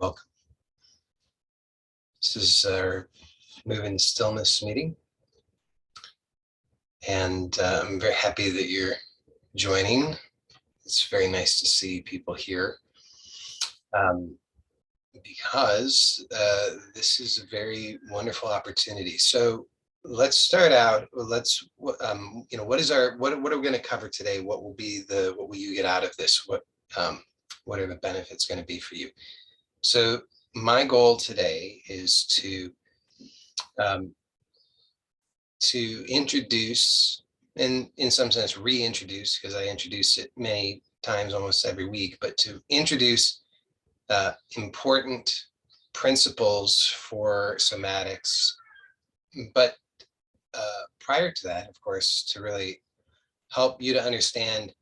Welcome. This is our Moving Stillness meeting. And I'm very happy that you're joining. It's very nice to see people here because this is a very wonderful opportunity. So let's start out. Let's, what are we going to cover today? What will you get out of this? What are the benefits going to be for you? So my goal today is to introduce, and in some sense reintroduce, because I introduce it many times almost every week, but to introduce important principles for somatics. But prior to that, of course, to really help you to understand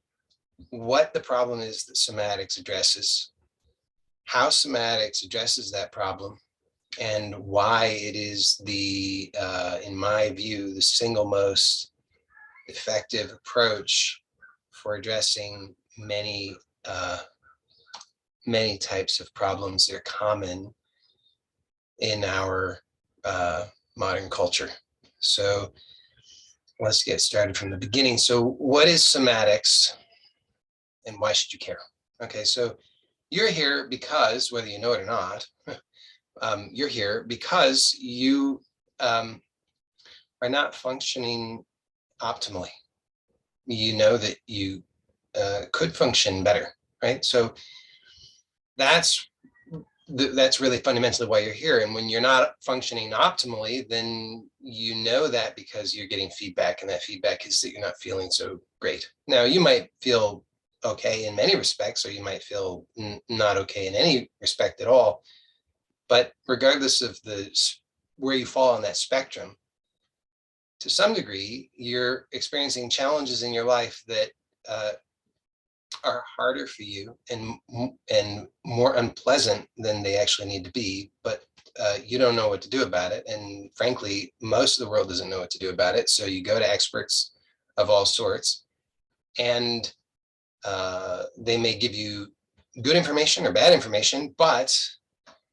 what the problem is that somatics addresses, how somatics addresses that problem, and why it is in my view, the single most effective approach for addressing many types of problems that are common in our modern culture. So let's get started from the beginning. So what is somatics and why should you care? Okay, so you're here because, whether you know it or not, you're here because you are not functioning optimally. You know that you could function better, right? So that's really fundamentally why you're here. And when you're not functioning optimally, then you know that because you're getting feedback, and that feedback is that you're not feeling so great. Now, you might feel okay in many respects, or you might feel not okay in any respect at all. But regardless of where you fall on that spectrum, to some degree, you're experiencing challenges in your life that are harder for you and more unpleasant than they actually need to be, but you don't know what to do about it. And frankly, most of the world doesn't know what to do about it. So you go to experts of all sorts, and they may give you good information or bad information, but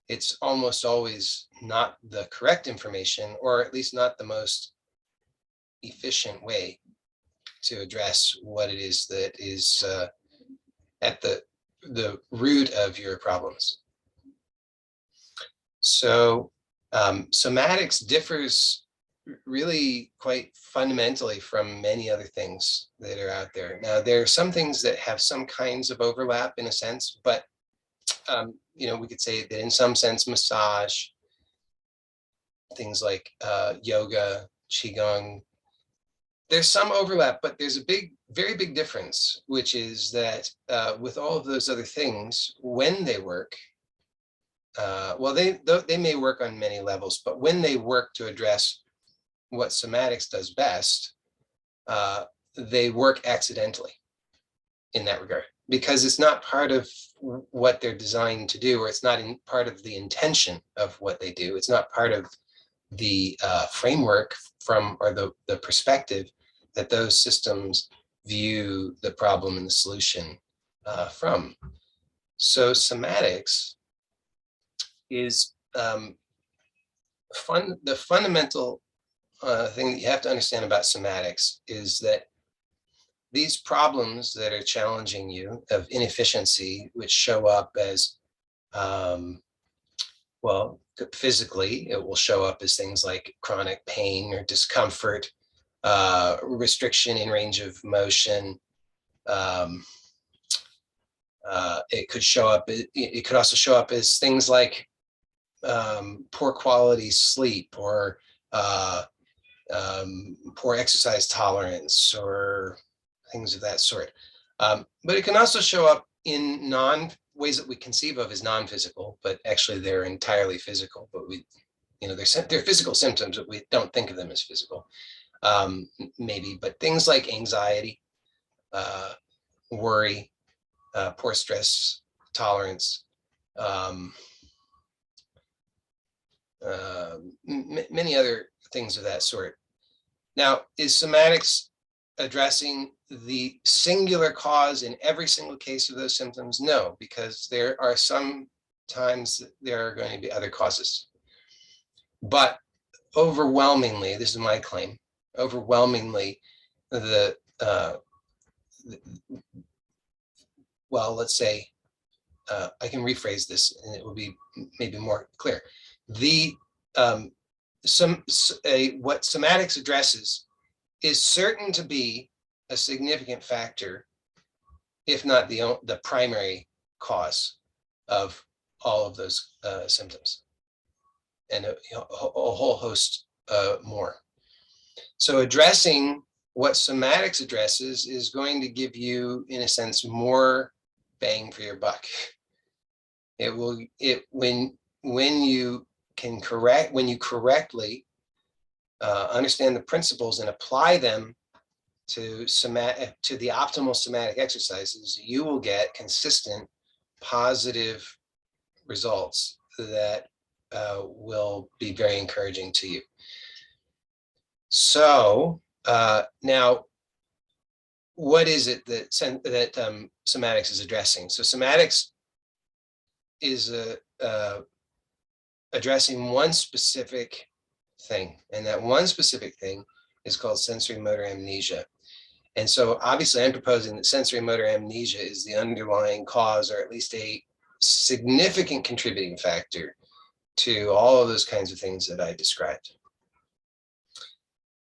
it's almost always not the correct information, or at least not the most efficient way to address what it is that is at the root of your problems. So somatics differs really quite fundamentally from many other things that are out there. Now, there are some things that have some kinds of overlap in a sense, but we could say that in some sense, massage, things like yoga, qigong, there's some overlap, but there's a very big difference, which is that with all of those other things, when they work, they may work on many levels, but when they work to address what somatics does best, they work accidentally in that regard, because it's not part of what they're designed to do, or it's not part of the intention of what they do. It's not part of the framework or the perspective that those systems view the problem and the solution from. So somatics is the fundamental thing that you have to understand about somatics is that these problems that are challenging you of inefficiency, which show up as physically, it will show up as things like chronic pain or discomfort, restriction in range of motion. It could show up. It could also show up as things like poor quality sleep, or poor exercise tolerance, or things of that sort. But it can also show up in ways that we conceive of as non-physical, but actually they're entirely physical. But they're physical symptoms, but we don't think of them as physical. Maybe, but things like anxiety, worry, poor stress tolerance, many other things of that sort. Now, is somatics addressing the singular cause in every single case of those symptoms? No, because there are some times there are going to be other causes. But overwhelmingly, this is my claim, overwhelmingly, well, let's say, I can rephrase this and it will be maybe more clear. What somatics addresses is certain to be a significant factor, if not the primary cause of all of those symptoms, and a whole host more. So addressing what somatics addresses is going to give you, in a sense, more bang for your buck. When you correctly understand the principles and apply them to the optimal somatic exercises, you will get consistent positive results that will be very encouraging to you. So now, what is it that somatics is addressing? So somatics is addressing one specific thing, and that one specific thing is called sensory motor amnesia. And so obviously I'm proposing that sensory motor amnesia is the underlying cause, or at least a significant contributing factor to all of those kinds of things that I described.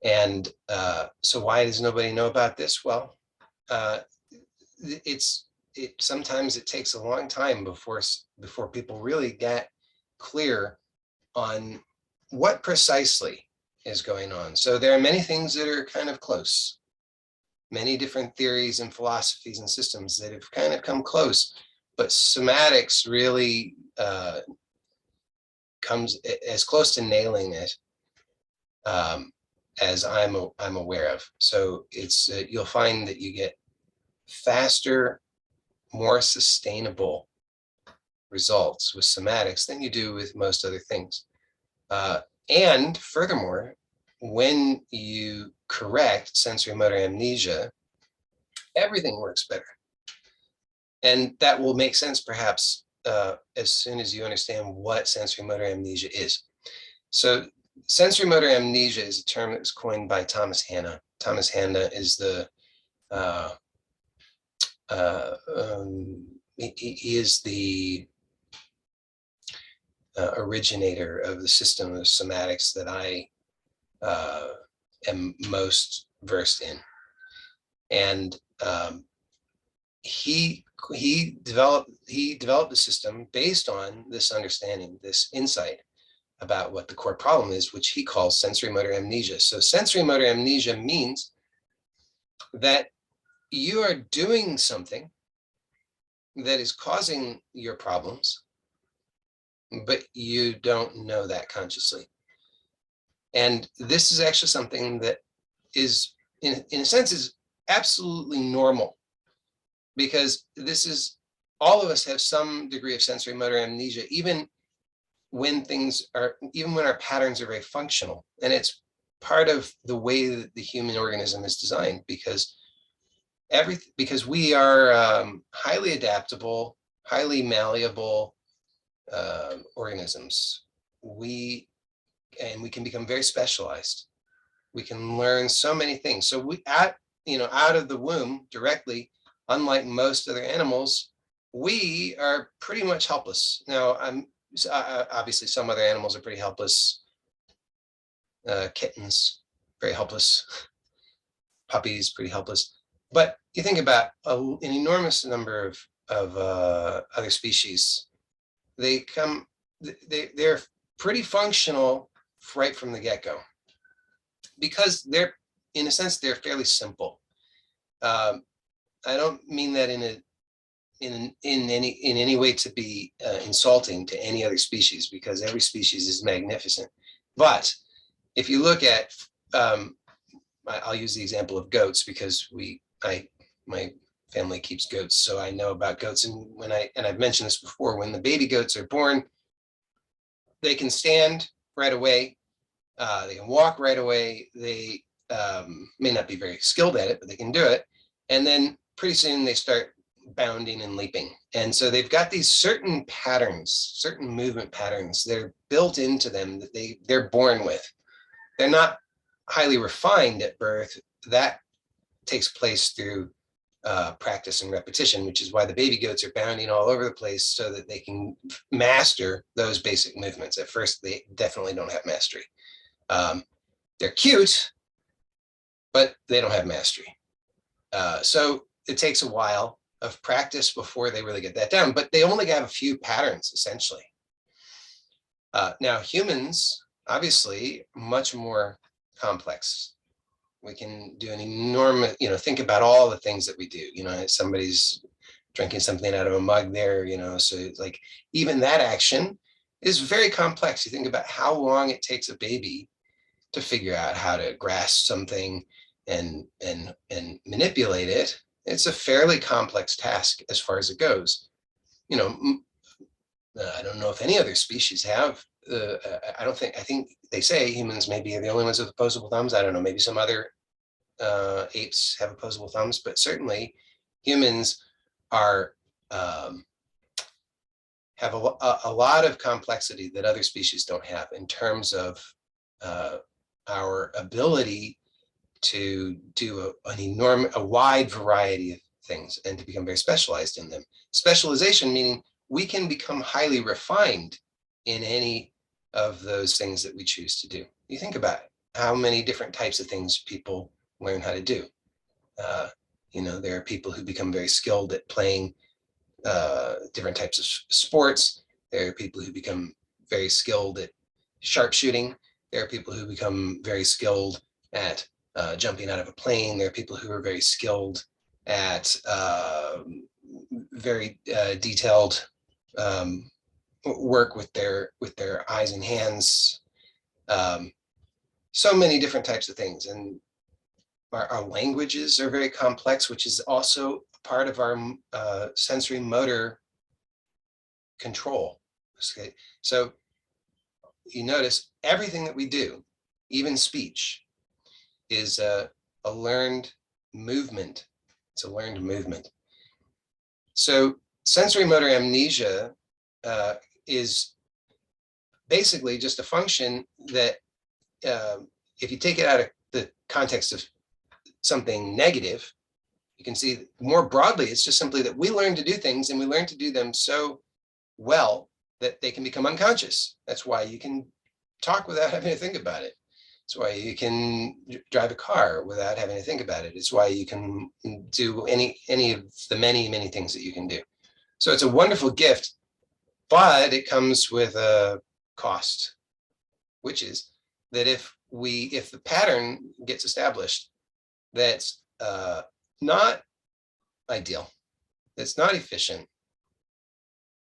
And so why does nobody know about this? Well, sometimes it takes a long time before people really get clear on what precisely is going on. So there are many things that are kind of close, many different theories and philosophies and systems that have kind of come close, but somatics really comes as close to nailing it as I'm aware of. So it's you'll find that you get faster, more sustainable results with somatics than you do with most other things. And furthermore, when you correct sensory motor amnesia, everything works better. And that will make sense perhaps as soon as you understand what sensory motor amnesia is. So sensory motor amnesia is a term that was coined by Thomas Hanna. Thomas Hanna is he is the originator of the system of somatics that I am most versed in. And he developed the system based on this understanding, this insight about what the core problem is, which he calls sensory motor amnesia. So sensory motor amnesia means that you are doing something that is causing your problems, but you don't know that consciously. And this is actually something that is, in a sense, is absolutely normal, because this is, all of us have some degree of sensory motor amnesia, even when our patterns are very functional. And it's part of the way that the human organism is designed, because we are highly adaptable, highly malleable organisms. We can become very specialized. We can learn so many things. So out of the womb directly, unlike most other animals, we are pretty much helpless. Now, obviously some other animals are pretty helpless. Kittens, very helpless. Puppies, pretty helpless. But you think about an enormous number of other species. They're pretty functional right from the get-go, because they're, in a sense, they're fairly simple. I don't mean that in any way to be insulting to any other species, because every species is magnificent. But if you look at, I'll use the example of goats, because my family keeps goats, so I know about goats. And I've mentioned this before, when the baby goats are born, they can stand right away. They can walk right away. They may not be very skilled at it, but they can do it. And then pretty soon they start bounding and leaping. And so they've got these certain patterns, certain movement patterns that are built into them that they're born with. They're not highly refined at birth. That takes place through practice and repetition, which is why the baby goats are bounding all over the place so that they can master those basic movements. At first, they definitely don't have mastery. They're cute, but they don't have mastery. So it takes a while of practice before they really get that down, but they only have a few patterns, essentially. Now, humans, obviously, much more complex. We can do an enormous, think about all the things that we do. Somebody's drinking something out of a mug there, so it's like even that action is very complex. You think about how long it takes a baby to figure out how to grasp something and manipulate it. It's a fairly complex task as far as it goes. I don't know if any other species have. I think they say humans maybe are the only ones with opposable thumbs. I don't know, maybe some other apes have opposable thumbs, but certainly humans are have a lot of complexity that other species don't have in terms of our ability to do a wide variety of things and to become very specialized in them. Specialization meaning we can become highly refined in any of those things that we choose to do. You think about how many different types of things people learn how to do. There are people who become very skilled at playing different types of sports. There are people who become very skilled at sharpshooting. There are people who become very skilled at jumping out of a plane. There are people who are very skilled at very detailed work with their eyes and hands. So many different types of things. And our languages are very complex, which is also part of our sensory motor control. Okay. So you notice everything that we do, even speech, is a learned movement. It's a learned movement. So sensory motor amnesia is basically just a function that if you take it out of the context of something negative, you can see more broadly, it's just simply that we learn to do things and we learn to do them so well that they can become unconscious. That's why you can talk without having to think about it. It's why you can drive a car without having to think about it. It's why you can do any of the many, many things that you can do. So it's a wonderful gift, but it comes with a cost, which is that if the pattern gets established, that's not ideal, that's not efficient,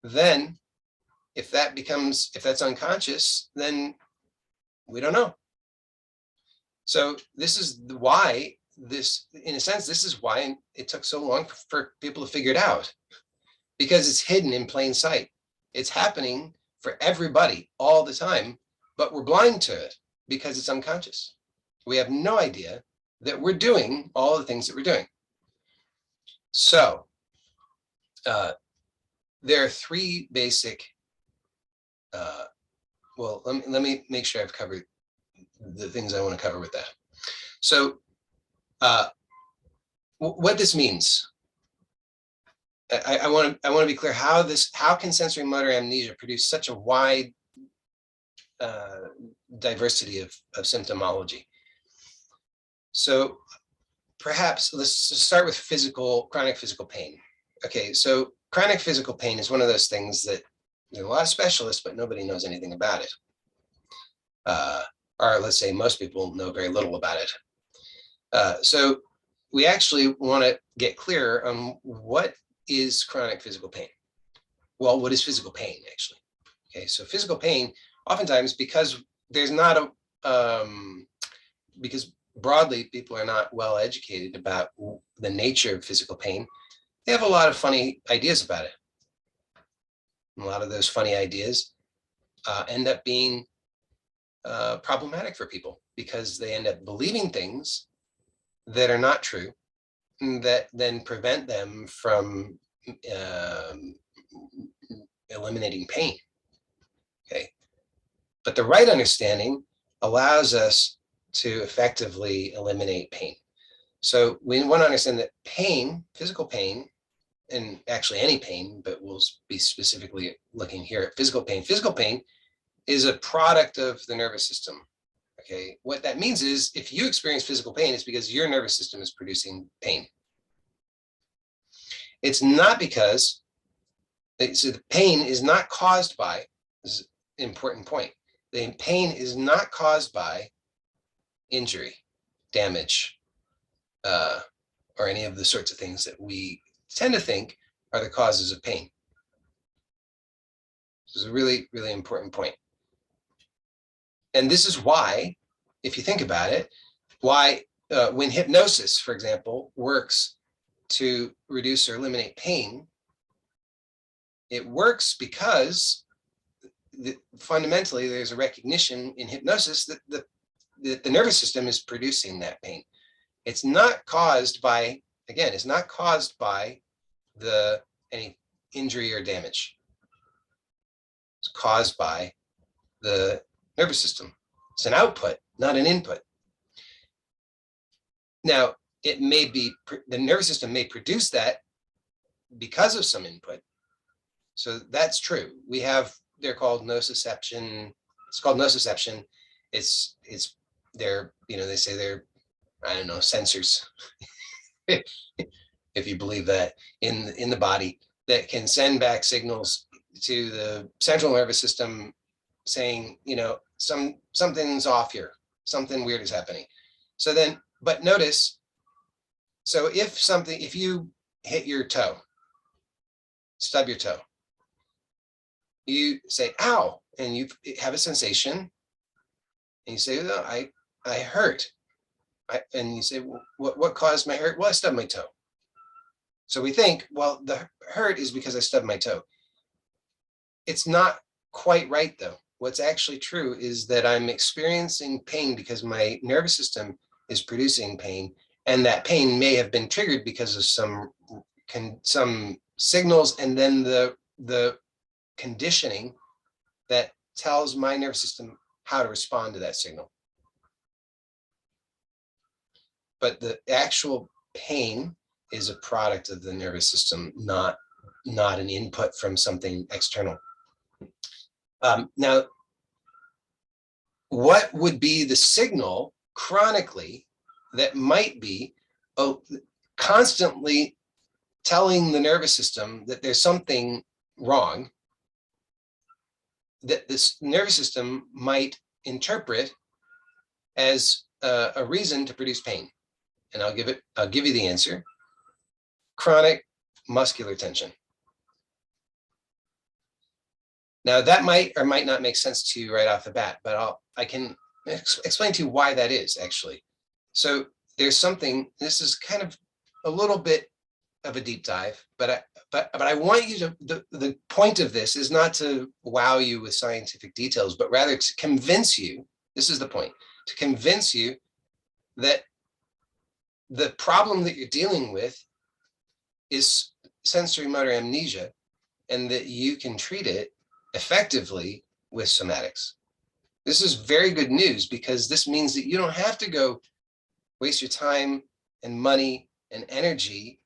then if that's unconscious, then we don't know. So this is why in a sense, this is why it took so long for people to figure it out, because it's hidden in plain sight. It's happening for everybody all the time, but we're blind to it because it's unconscious. We have no idea that we're doing all the things that we're doing. So there are three basic, well, let me make sure I've covered the things I want to cover with that. So what this means, I want to be clear how can sensory motor amnesia produce such a wide diversity of symptomology. So perhaps let's start with chronic physical pain. Okay, so chronic physical pain is one of those things that there are a lot of specialists, but nobody knows anything about it. Or let's say most people know very little about it. So we actually want to get clear on what is chronic physical pain. Well, what is physical pain actually? Okay, so physical pain, oftentimes because there's not because broadly people are not well educated about the nature of physical pain, they have a lot of funny ideas about it. And a lot of those funny ideas end up being problematic for people because they end up believing things that are not true, that then prevent them from um, eliminating pain. Okay, but the right understanding allows us to effectively eliminate pain. So we want to understand that pain, physical pain, and actually any pain, but we'll be specifically looking here at physical pain. Physical pain is a product of the nervous system. Okay, what that means is if you experience physical pain, it's because your nervous system is producing pain. It's not because, so the pain is not caused by, this is an important point, the pain is not caused by injury, damage, or any of the sorts of things that we tend to think are the causes of pain. This is a really, really important point. And this is why, if you think about it, why when hypnosis, for example, works to reduce or eliminate pain, it works because fundamentally there's a recognition in hypnosis that the nervous system is producing that pain. It's not caused by, again, it's not caused by any injury or damage. It's caused by the nervous system. It's an output, not an input. Now, it may be, the nervous system may produce that because of some input. So that's true. We have, they're called nociception. It's called nociception. It's they're, they say they're, I don't know, sensors, if you believe that, in the body that can send back signals to the central nervous system saying, something's off here, something weird is happening. So then, but notice, so if you hit your toe, stub your toe, you say, ow, and you have a sensation, and you say, oh, I hurt. And you say, well, what caused my hurt? Well, I stubbed my toe. So we think, well, the hurt is because I stubbed my toe. It's not quite right, though. What's actually true is that I'm experiencing pain because my nervous system is producing pain, and that pain may have been triggered because of some signals, and then the conditioning that tells my nervous system how to respond to that signal. But the actual pain is a product of the nervous system, not an input from something external. Now, what would be the signal chronically that might be constantly telling the nervous system that there's something wrong, that this nervous system might interpret as a reason to produce pain? And I'll give you the answer: chronic muscular tension. Now that might or might not make sense to you right off the bat, but I can explain to you why that is actually. So there's something, this is kind of a little bit of a deep dive, but I want you to, the point of this is not to wow you with scientific details, but rather to convince you, this is the point, to convince you that the problem that you're dealing with is sensory motor amnesia, and that you can treat it effectively with somatics. This is very good news, because this means that you don't have to go waste your time and money and energy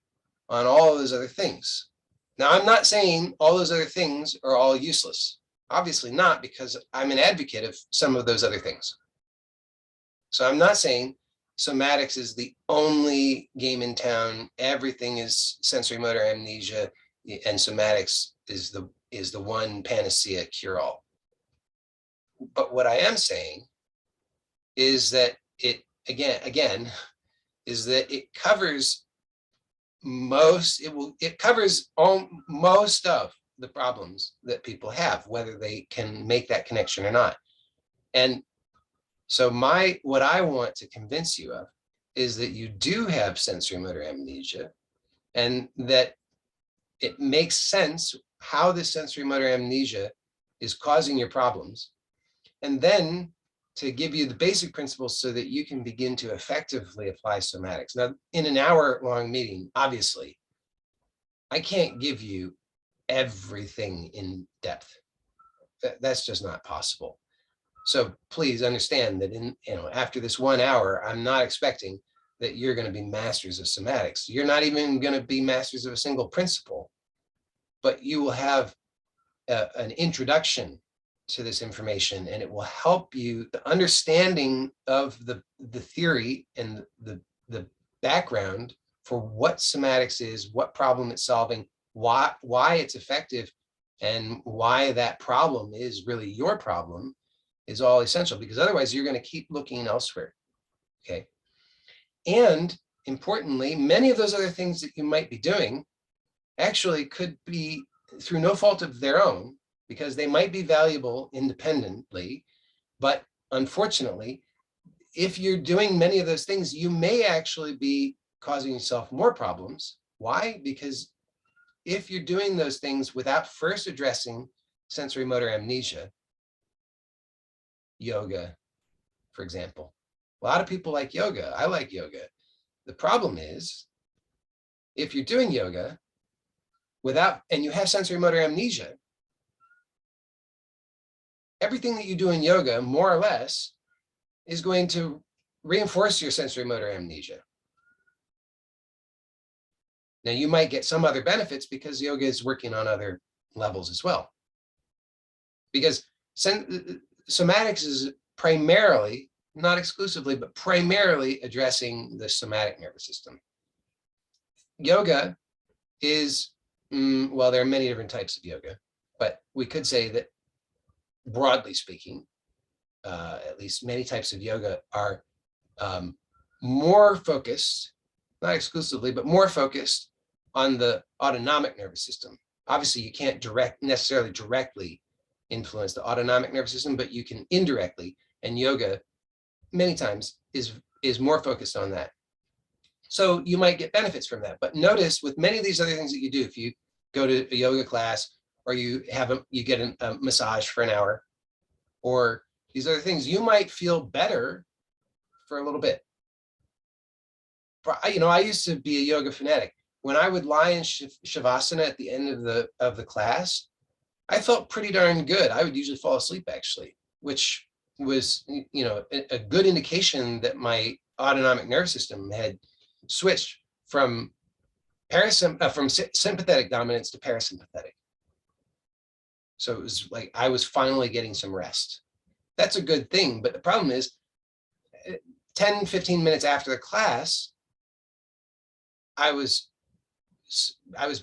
on all of those other things. Now, I'm not saying all those other things are all useless. Obviously not, because I'm an advocate of some of those other things. So I'm not saying somatics is the only game in town. Everything is sensory motor amnesia, and somatics is the one panacea cure-all. But what I am saying is that it is that it covers most of the problems that people have, whether they can make that connection or not. And so what I want to convince you of is that you do have sensory motor amnesia, and that it makes sense how this sensory motor amnesia is causing your problems, and then to give you the basic principles so that you can begin to effectively apply somatics. Now, in an hour-long meeting, obviously, I can't give you everything in depth. That's just not possible. So please understand that after this 1 hour, I'm not expecting that you're going to be masters of somatics. You're not even going to be masters of a single principle, but you will have an introduction to this information, and it will help you, the understanding of the theory and the background for what somatics is, what problem it's solving, why it's effective, and why that problem is really your problem is all essential, because otherwise you're going to keep looking elsewhere. Okay. And importantly, many of those other things that you might be doing actually could be through no fault of their own, because they might be valuable independently. But unfortunately, if you're doing many of those things, you may actually be causing yourself more problems. Why? Because if you're doing those things without first addressing sensory motor amnesia, yoga, for example. A lot of people like yoga. I like yoga. The problem is, if you're doing yoga and you have sensory motor amnesia, everything that you do in yoga, more or less, is going to reinforce your sensory motor amnesia. Now, you might get some other benefits because yoga is working on other levels as well. Because somatics is primarily, not exclusively, but primarily addressing the somatic nervous system. Yoga is, well, there are many different types of yoga, but we could say that broadly speaking, at least many types of yoga are more focused, not exclusively, but more focused on the autonomic nervous system. Obviously, you can't necessarily directly influence the autonomic nervous system, but you can indirectly, and yoga many times is more focused on that. So you might get benefits from that. But notice with many of these other things that you do, if you go to a yoga class or you get a massage for an hour, or these other things, you might feel better for a little bit. I used to be a yoga fanatic. When I would lie in shavasana at the end of the class, I felt pretty darn good. I would usually fall asleep, actually, which was a good indication that my autonomic nervous system had switched from sympathetic dominance to parasympathetic. So it was like I was finally getting some rest. That's a good thing, but the problem is 10, 15 minutes after the class, I was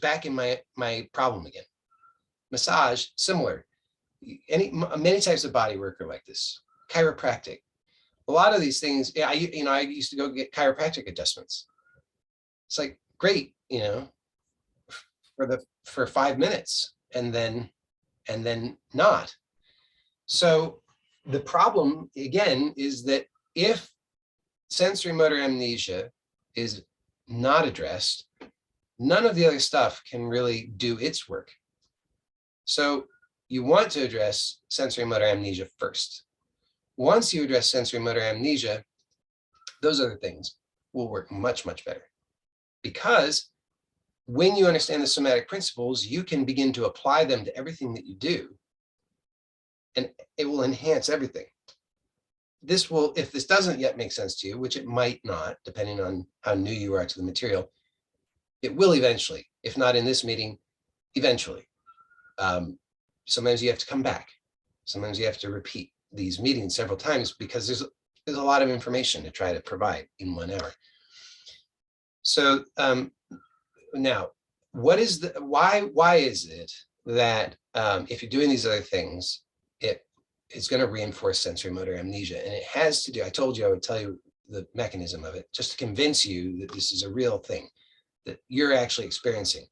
back in my problem again. Massage, similar. Many types of body work are like this. Chiropractic. A lot of these things, I used to go get chiropractic adjustments. It's like, great, for 5 minutes and then not. So the problem again is that if sensory motor amnesia is not addressed, none of the other stuff can really do its work. So you want to address sensory motor amnesia first. Once you address sensory motor amnesia, those other things will work much, much better. Because when you understand the somatic principles, you can begin to apply them to everything that you do, and it will enhance everything. This will, if this doesn't yet make sense to you, which it might not, depending on how new you are to the material, it will eventually, if not in this meeting, eventually. Sometimes you have to come back. Sometimes you have to repeat these meetings several times because there's a lot of information to try to provide in 1 hour. So now, why is it that if you're doing these other things, it's going to reinforce sensory motor amnesia? And it has to do, I told you I would tell you the mechanism of it, just to convince you that this is a real thing that you're actually experiencing.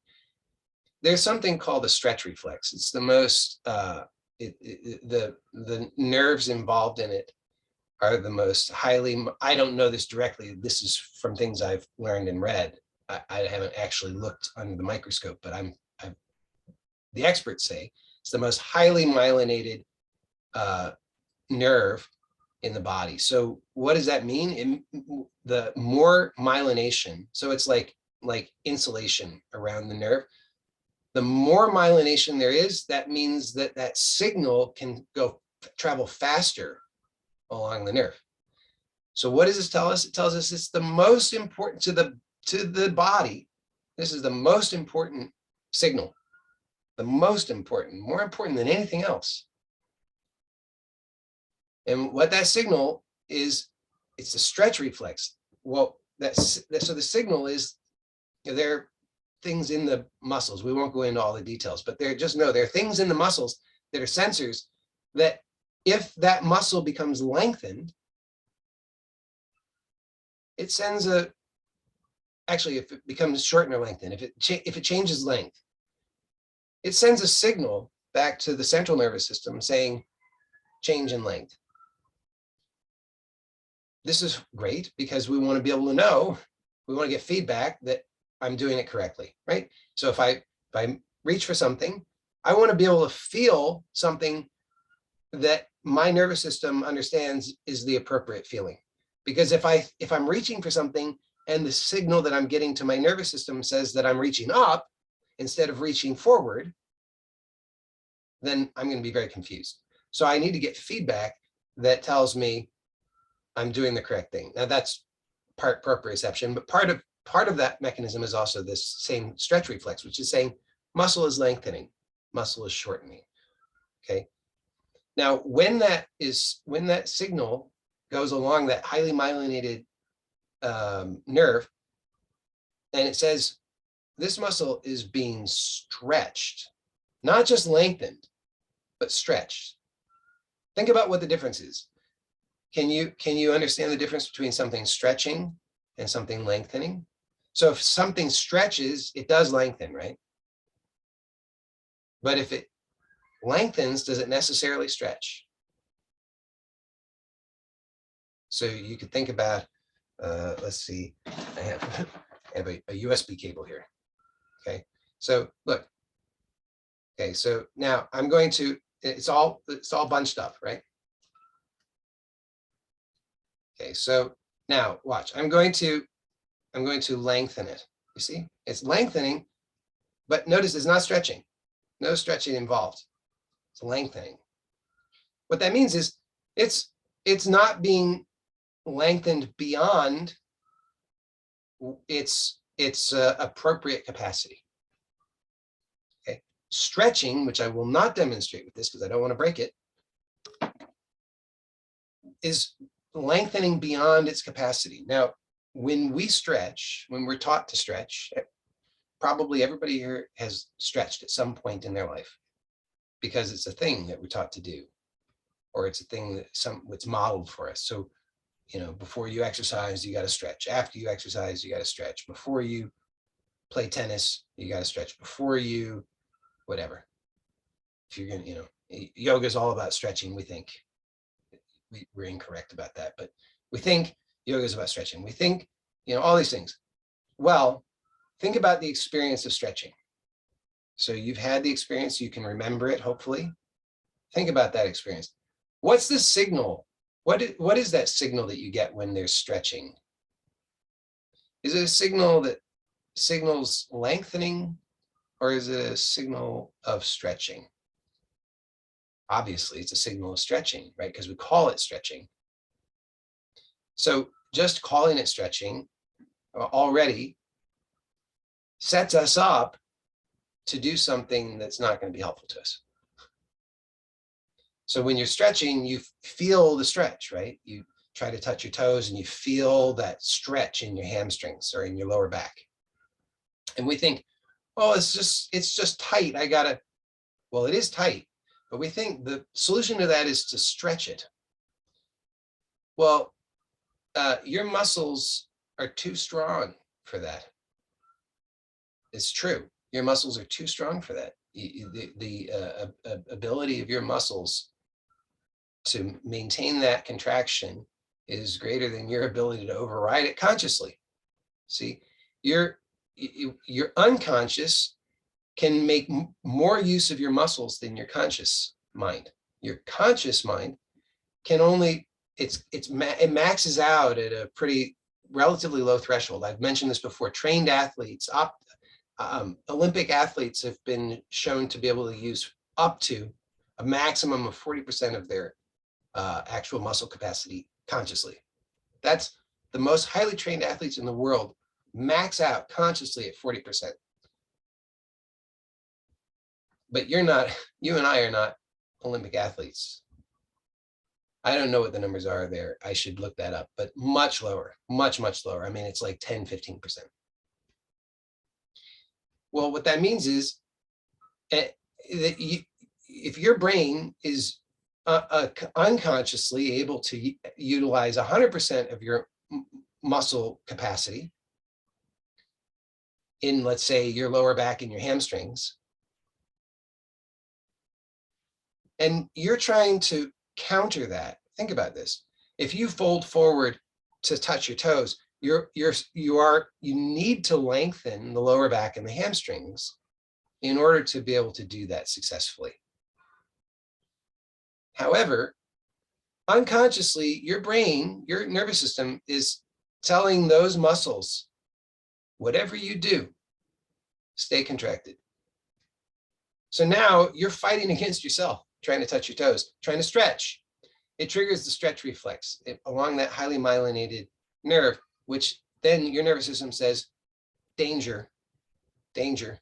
There's something called the stretch reflex. It's the most, the nerves involved in it are the most highly, I don't know this directly, this is from things I've learned and read. I haven't actually looked under the microscope, but the experts say it's the most highly myelinated nerve in the body. So what does that mean? The more myelination, so it's like insulation around the nerve. The more myelination there is, that means that that signal can travel faster along the nerve. So what does this tell us? It tells us it's the most important to the body. This is the most important signal, the most important, more important than anything else. And what that signal is, it's the stretch reflex. Well, so the signal is, there are things in the muscles. We won't go into all the details, but there are things in the muscles that are sensors that if that muscle becomes lengthened, it sends actually, if it becomes shortened or lengthened, if it changes length, it sends a signal back to the central nervous system saying change in length. This is great because we want to be able to know, we want to get feedback that I'm doing it correctly, right? So if I reach for something, I want to be able to feel something that my nervous system understands is the appropriate feeling. Because if I'm reaching for something and the signal that I'm getting to my nervous system says that I'm reaching up instead of reaching forward, then I'm going to be very confused. So I need to get feedback that tells me I'm doing the correct thing. Now that's part proprioception, but part of that mechanism is also this same stretch reflex, which is saying muscle is lengthening, muscle is shortening. Okay. Now, when that signal goes along that highly myelinated nerve, and it says this muscle is being stretched, not just lengthened, but stretched. Think about what the difference is. Can you understand the difference between something stretching and something lengthening? So if something stretches, it does lengthen, right? But if it lengthens, does it necessarily stretch? So you could think about, let's see, I have a USB cable here. Okay, so look. Okay, so now I'm going to, it's all bunched up, right? Okay, so now watch, I'm going to lengthen it. You see, it's lengthening, but notice it's not stretching. No stretching involved. It's lengthening. What that means is it's not being lengthened beyond its appropriate capacity. Okay, stretching, which I will not demonstrate with this because I don't want to break it, is lengthening beyond its capacity. Now, when we stretch, when we're taught to stretch, probably everybody here has stretched at some point in their life because it's a thing that we're taught to do, or it's a thing that it's modeled for us. So, you know, before you exercise, you got to stretch. After you exercise, you got to stretch. Before you play tennis, you got to stretch. Before you, whatever. If you're going to, you know, yoga is all about stretching, we think. We're incorrect about that, but we think yoga is about stretching. We think, you know, all these things. Well, think about the experience of stretching. So you've had the experience, you can remember it, hopefully. Think about that experience. What's the signal? What is that signal that you get when there's stretching? Is it a signal that signals lengthening, or is it a signal of stretching? Obviously, it's a signal of stretching, right? Because we call it stretching. So just calling it stretching already sets us up to do something that's not going to be helpful to us. So when you're stretching, you feel the stretch, right? You try to touch your toes and you feel that stretch in your hamstrings or in your lower back. And we think, oh, it's just tight. Well, it is tight. But we think the solution to that is to stretch it. Well, your muscles are too strong for that. It's true. Your muscles are too strong for that. The ability of your muscles to maintain that contraction is greater than your ability to override it consciously. See, your unconscious can make more use of your muscles than your conscious mind. Your conscious mind can only, it maxes out at a pretty relatively low threshold. I've mentioned this before. Trained athletes, Olympic athletes have been shown to be able to use up to a maximum of 40% of their actual muscle capacity consciously. That's the most highly trained athletes in the world max out consciously at 40%. But you and I are not Olympic athletes. I don't know what the numbers are there. I should look that up, but much lower, much, much lower. I mean, it's like 10, 15%. Well, what that means is that if your brain is unconsciously able to utilize 100% of your muscle capacity in, let's say, your lower back and your hamstrings, and you're trying to counter that. Think about this. If you fold forward to touch your toes, you need to lengthen the lower back and the hamstrings in order to be able to do that successfully. However, unconsciously, your brain, your nervous system is telling those muscles, whatever you do, stay contracted. So now you're fighting against yourself, trying to touch your toes, trying to stretch. It triggers the stretch reflex along that highly myelinated nerve, which then your nervous system says, danger, danger.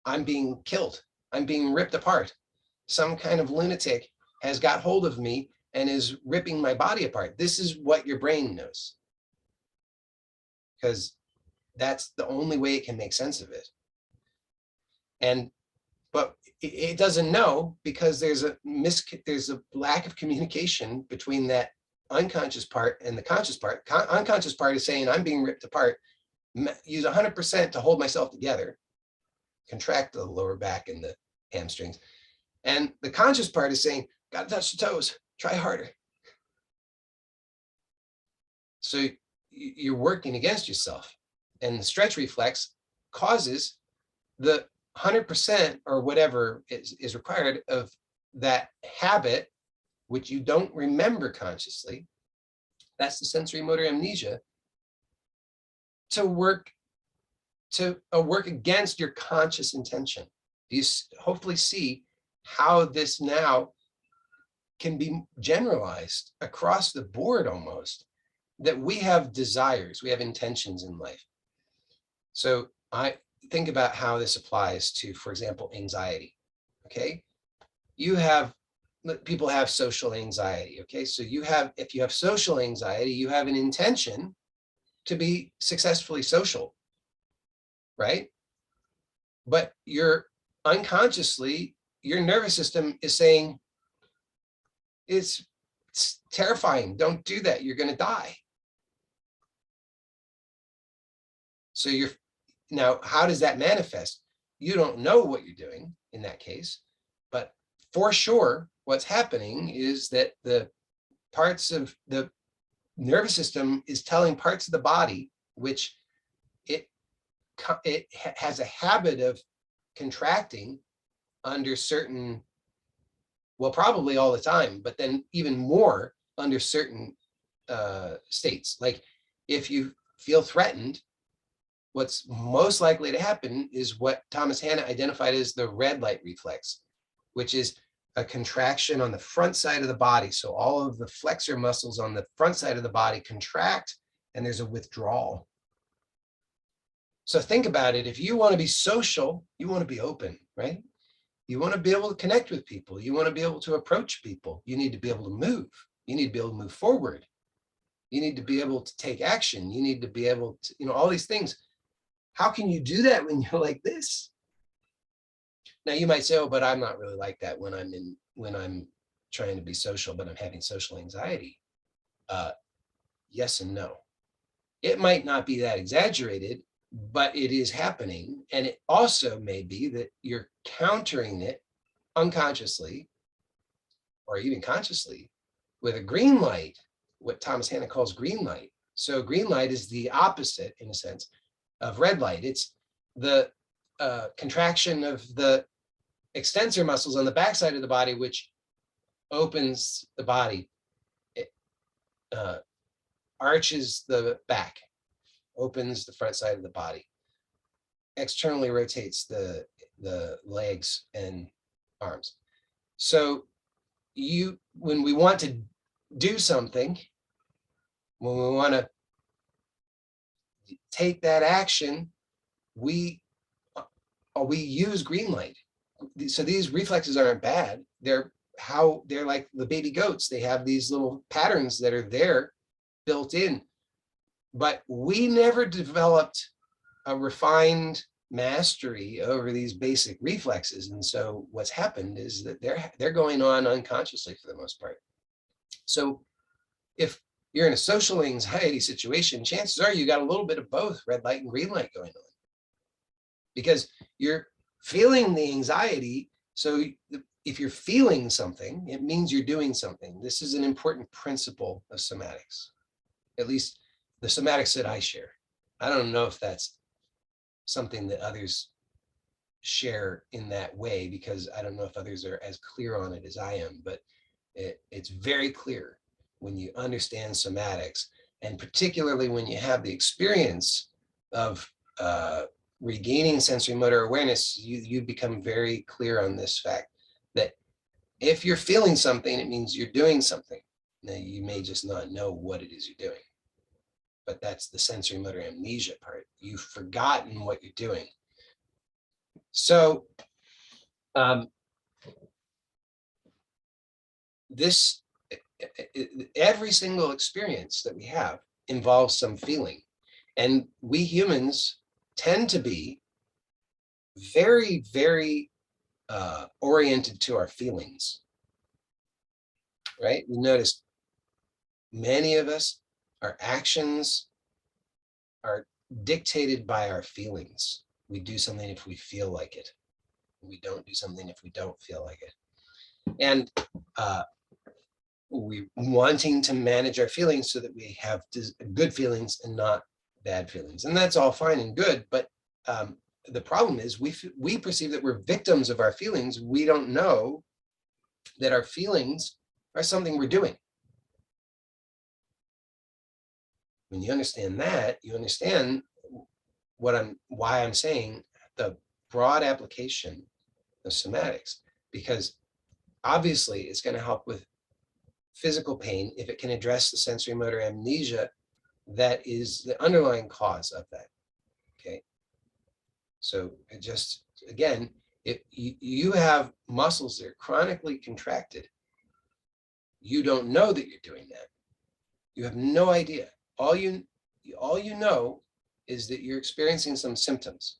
I'm being killed. I'm being ripped apart. Some kind of lunatic has got hold of me and is ripping my body apart. This is what your brain knows, because that's the only way it can make sense of it. But it doesn't know, because there's a lack of communication between that unconscious part and the conscious part. Unconscious part is saying, I'm being ripped apart. Use 100% to hold myself together. Contract the lower back and the hamstrings. And the conscious part is saying, got to touch the toes. Try harder. So you're working against yourself. And the stretch reflex causes the 100% or whatever is required of that habit, which you don't remember consciously. That's the sensory motor amnesia, to work against your conscious intention. You hopefully see how this now can be generalized across the board almost, that we have desires, we have intentions in life. So I think about how this applies to, for example, anxiety. Okay, people have social anxiety. Okay, so if you have social anxiety, you have an intention to be successfully social, right? But you're unconsciously, your nervous system is saying, it's terrifying, don't do that, you're going to die. So now, how does that manifest? You don't know what you're doing in that case, but for sure, what's happening is that the parts of the nervous system is telling parts of the body, which it has a habit of contracting under certain, well, probably all the time, but then even more under certain states. Like if you feel threatened, what's most likely to happen is what Thomas Hanna identified as the red light reflex, which is a contraction on the front side of the body. So all of the flexor muscles on the front side of the body contract, and there's a withdrawal. So think about it. If you want to be social, you want to be open, right? You want to be able to connect with people. You want to be able to approach people. You need to be able to move. You need to be able to move forward. You need to be able to take action. You need to be able to, all these things. How can you do that when you're like this? Now you might say, oh, but I'm not really like that when I'm trying to be social, but I'm having social anxiety. Yes and no. It might not be that exaggerated, but it is happening. And it also may be that you're countering it unconsciously or even consciously with a green light, what Thomas Hanna calls green light. So green light is the opposite, in a sense, of red light. It's the contraction of the extensor muscles on the backside of the body, which opens the body. It arches the back, opens the front side of the body. externally rotates the legs and arms. So when we want to do something, when we want to take that action, we use green light. So these reflexes aren't bad. They're like the baby goats. They have these little patterns that are there built in, but we never developed a refined mastery over these basic reflexes. And so what's happened is that they're going on unconsciously for the most part. So if you're in a social anxiety situation, chances are you got a little bit of both red light and green light going on, because you're feeling the anxiety. So if you're feeling something, it means you're doing something. This is an important principle of somatics, at least the somatics that I share. I don't know if that's something that others share in that way, because I don't know if others are as clear on it as I am, but it's very clear when you understand somatics, and particularly when you have the experience of regaining sensory motor awareness, you become very clear on this fact that if you're feeling something, it means you're doing something. Now, you may just not know what it is you're doing, but that's the sensory motor amnesia part. You've forgotten what you're doing. So every single experience that we have involves some feeling, and we humans tend to be very, very oriented to our feelings, right? We notice many of us, our actions are dictated by our feelings. We do something if we feel like it. We don't do something if we don't feel like it. And we wanting to manage our feelings so that we have good feelings and not bad feelings. And that's all fine and good, but the problem is we perceive that we're victims of our feelings. We don't know that our feelings are something we're doing. When you understand that, you understand why I'm saying the broad application of somatics, because obviously it's going to help with physical pain if it can address the sensory motor amnesia that is the underlying cause of that. Okay. So just again, if you have muscles that are chronically contracted, you don't know that you're doing that. You have no idea. All you know is that you're experiencing some symptoms.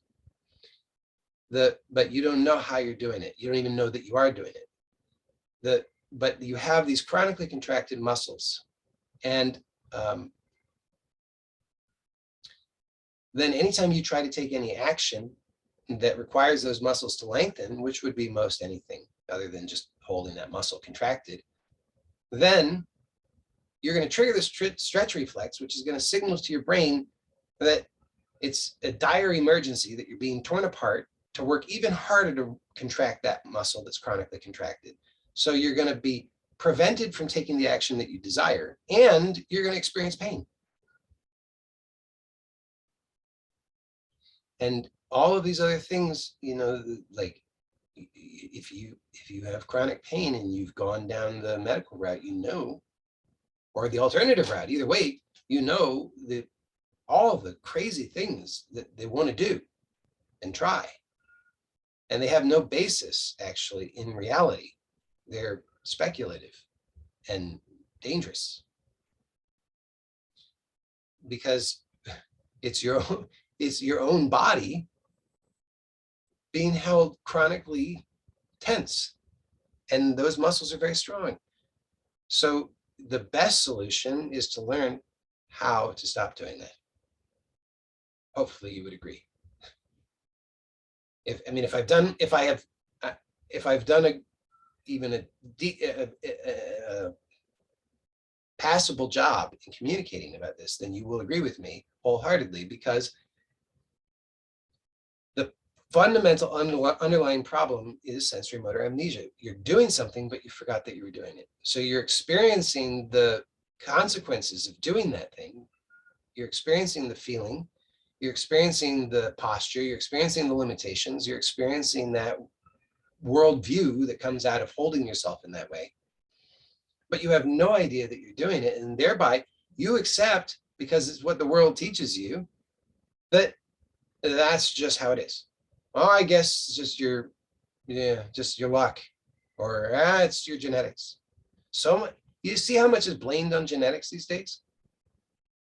But you don't know how you're doing it. You don't even know that you are doing it. But you have these chronically contracted muscles, and then anytime you try to take any action that requires those muscles to lengthen, which would be most anything other than just holding that muscle contracted, then you're going to trigger this stretch reflex, which is going to signal to your brain that it's a dire emergency, that you're being torn apart, to work even harder to contract that muscle that's chronically contracted. So you're going to be prevented from taking the action that you desire, and you're going to experience pain. And all of these other things, like if you have chronic pain and you've gone down the medical route, or the alternative route, either way, that all of the crazy things that they want to do and try, and they have no basis actually in reality. They're speculative and dangerous, because it's your own body being held chronically tense, and those muscles are very strong. So the best solution is to learn how to stop doing that. Hopefully you would agree. If I've done a passable job in communicating about this, then you will agree with me wholeheartedly, because the fundamental underlying problem is sensory motor amnesia. You're doing something, but you forgot that you were doing it. So you're experiencing the consequences of doing that thing. You're experiencing the feeling, You're experiencing the posture, you're experiencing the limitations, you're experiencing that worldview that comes out of holding yourself in that way. But you have no idea that you're doing it. And thereby you accept, because it's what the world teaches you, that that's just how it is. Oh, I guess it's just your, just your luck, or it's your genetics. So much, you see how much is blamed on genetics these days?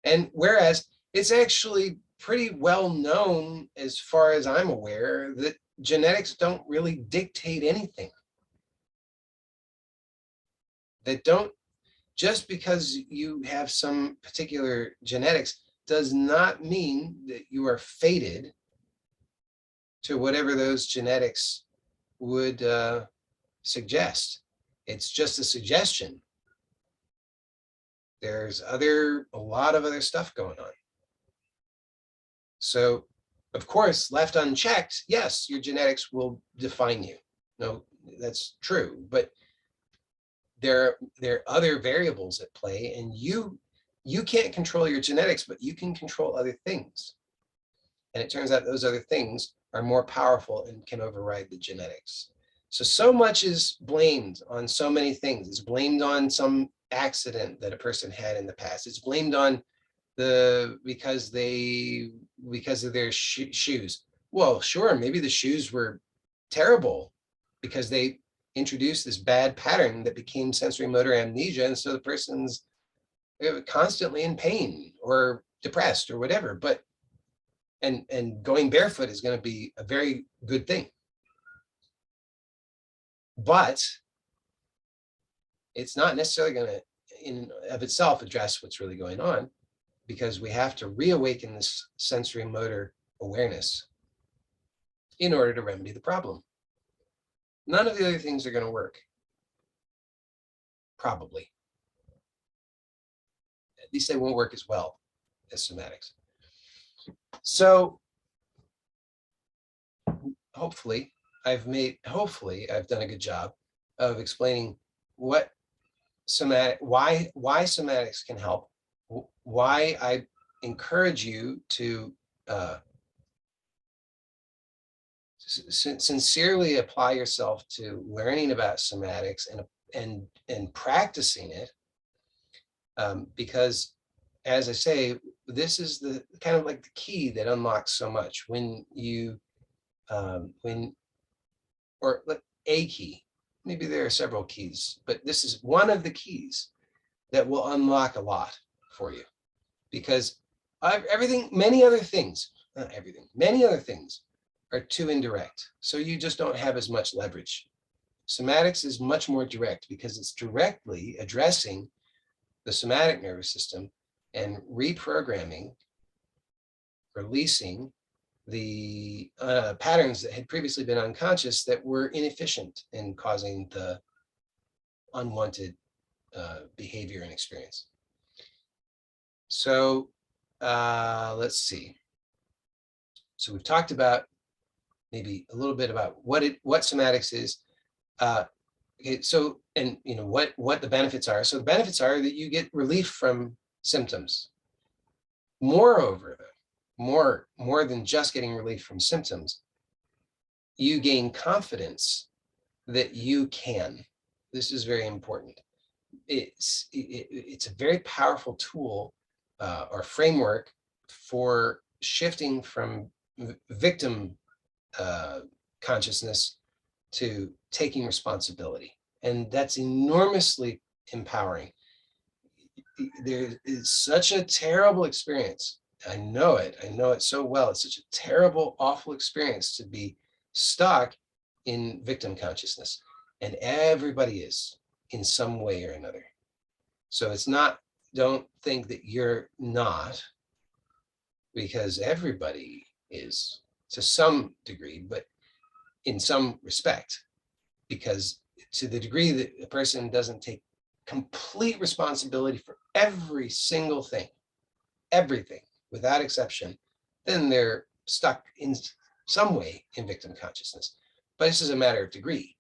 And whereas it's actually pretty well known, as far as I'm aware, that genetics don't really dictate anything. That don't, just because you have some particular genetics does not mean that you are fated to whatever those genetics would suggest. It's just a suggestion. There's a lot of other stuff going on. So, of course, left unchecked, yes, your genetics will define you. No, that's true. But there are other variables at play, and you can't control your genetics, but you can control other things. And it turns out those other things are more powerful and can override the genetics. So much is blamed on so many things. It's blamed on some accident that a person had in the past. It's blamed on because of their shoes. Well, sure, maybe the shoes were terrible because they introduced this bad pattern that became sensory motor amnesia, and so the person's constantly in pain or depressed or whatever. But and going barefoot is going to be a very good thing, but it's not necessarily going to in of itself address what's really going on, because we have to reawaken this sensory motor awareness in order to remedy the problem. None of the other things are going to work, probably. At least they won't work as well as somatics. So hopefully I've done a good job of explaining what why somatics can help, why I encourage you to sincerely apply yourself to learning about somatics and practicing it, because, as I say, this is the kind of like the key that unlocks so much. When you or a key, maybe there are several keys, but this is one of the keys that will unlock a lot for you, because many other things are too indirect. So you just don't have as much leverage. Somatics is much more direct because it's directly addressing the somatic nervous system and reprogramming, releasing the patterns that had previously been unconscious that were inefficient in causing the unwanted behavior and experience. So let's see. So we've talked about maybe a little bit about what somatics is. Okay, so, and what the benefits are. So the benefits are that you get relief from symptoms. Moreover, more than just getting relief from symptoms, you gain confidence that you can. This is very important. It's a very powerful tool or framework for shifting from victim consciousness to taking responsibility. And that's enormously empowering. There is such a terrible experience. I know it so well. It's such a terrible, awful experience to be stuck in victim consciousness. And everybody is in some way or another. So it's not, don't think that you're not, because everybody is to some degree, but in some respect, because to the degree that a person doesn't take complete responsibility for every single thing, everything without exception, then they're stuck in some way in victim consciousness. But this is a matter of degree.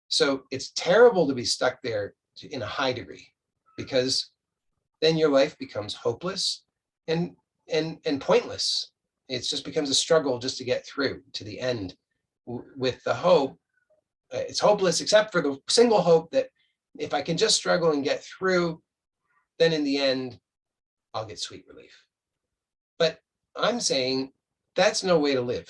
So it's terrible to be stuck there in a high degree, because then your life becomes hopeless, and and pointless. It just becomes a struggle just to get through to the end with the hope. It's hopeless except for the single hope that if I can just struggle and get through, then in the end, I'll get sweet relief. But I'm saying that's no way to live.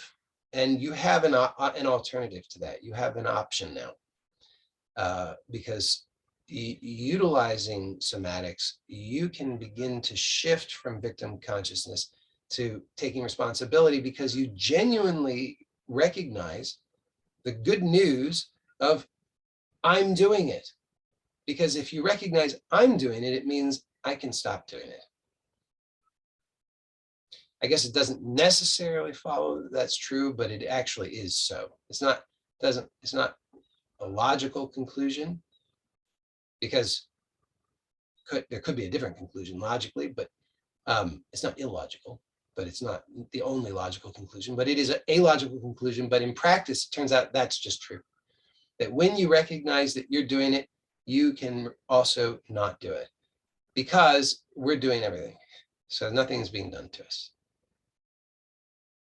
And you have an alternative to that. You have an option now, because utilizing somatics, you can begin to shift from victim consciousness to taking responsibility, because you genuinely recognize the good news of I'm doing it. Because if you recognize I'm doing it, it means I can stop doing it. I guess it doesn't necessarily follow that that's true, but it actually is so. It's not a logical conclusion, because there could be a different conclusion logically, but it's not illogical, but it's not the only logical conclusion, but it is a logical conclusion. But in practice, it turns out that's just true. That when you recognize that you're doing it, you can also not do it, because we're doing everything. So nothing's being done to us.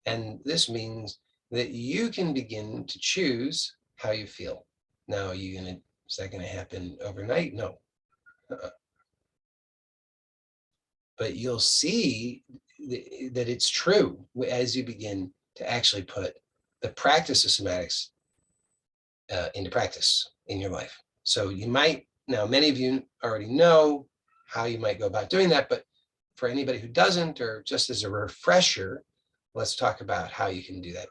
And this means that you can begin to choose how you feel. Now, is that going to happen overnight? No. But you'll see that it's true as you begin to actually put the practice of somatics into practice in your life. So you might, now many of you already know how you might go about doing that, but for anybody who doesn't, or just as a refresher, let's talk about how you can do that.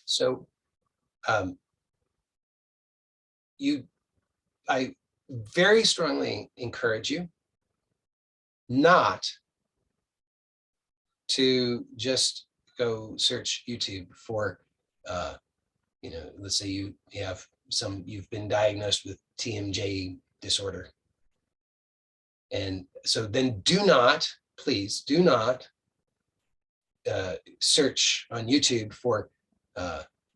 So I very strongly encourage you not to just go search YouTube for, let's say you've been diagnosed with TMJ disorder. And so then please do not search on YouTube for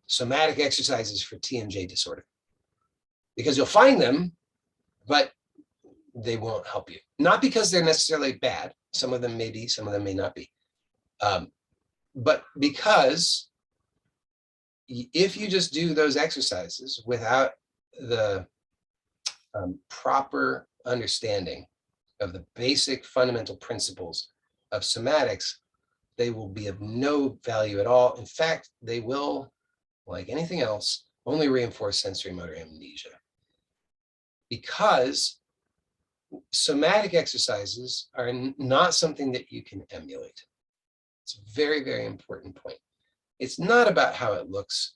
somatic exercises for TMJ disorder, because you'll find them, but they won't help you. Not because they're necessarily bad. Some of them may be, some of them may not be. But because if you just do those exercises without the proper understanding of the basic fundamental principles of somatics, they will be of no value at all. In fact, they will, like anything else, only reinforce sensory motor amnesia. Because somatic exercises are not something that you can emulate. It's a very, very important point. It's not about how it looks,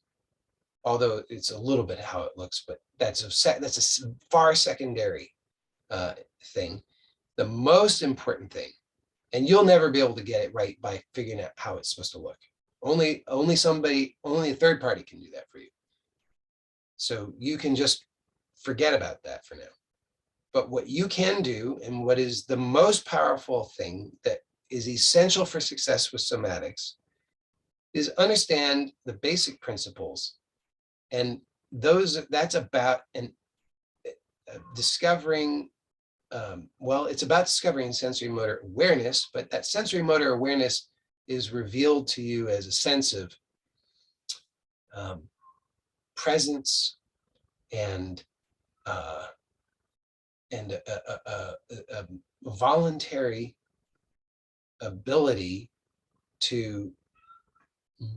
although it's a little bit how it looks, but that's a far secondary thing. The most important thing, and you'll never be able to get it right by figuring out how it's supposed to look. Only a third party can do that for you. So you can just forget about that for now. But what you can do, and what is the most powerful thing that is essential for success with somatics, is understand the basic principles. And that's about discovering, it's about discovering sensory motor awareness, but that sensory motor awareness is revealed to you as a sense of presence and a voluntary ability to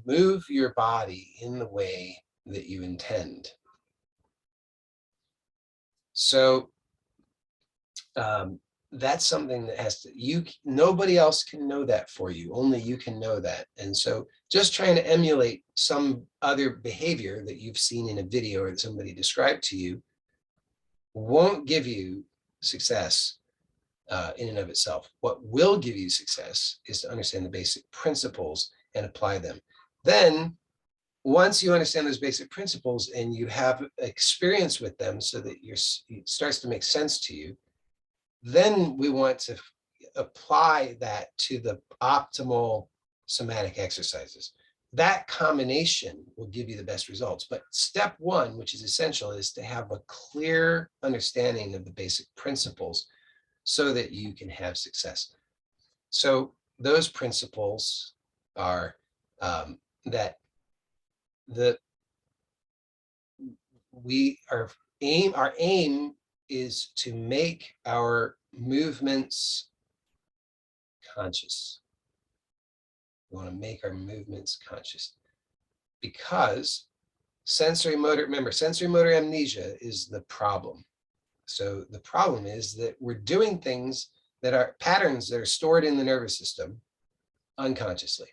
move your body in the way that you intend. So that's something that nobody else can know that for you. Only you can know that. And so just trying to emulate some other behavior that you've seen in a video or that somebody described to you won't give you success in and of itself. What will give you success is to understand the basic principles and apply them. Then, once you understand those basic principles and you have experience with them so that it starts to make sense to you, then we want to apply that to the optimal somatic exercises. That combination will give you the best results. But step one, which is essential, is to have a clear understanding of the basic principles so that you can have success. So those principles are that our aim is to make our movements conscious. We want to make our movements conscious because sensory motor amnesia is the problem. So the problem is that we're doing things that are patterns that are stored in the nervous system unconsciously.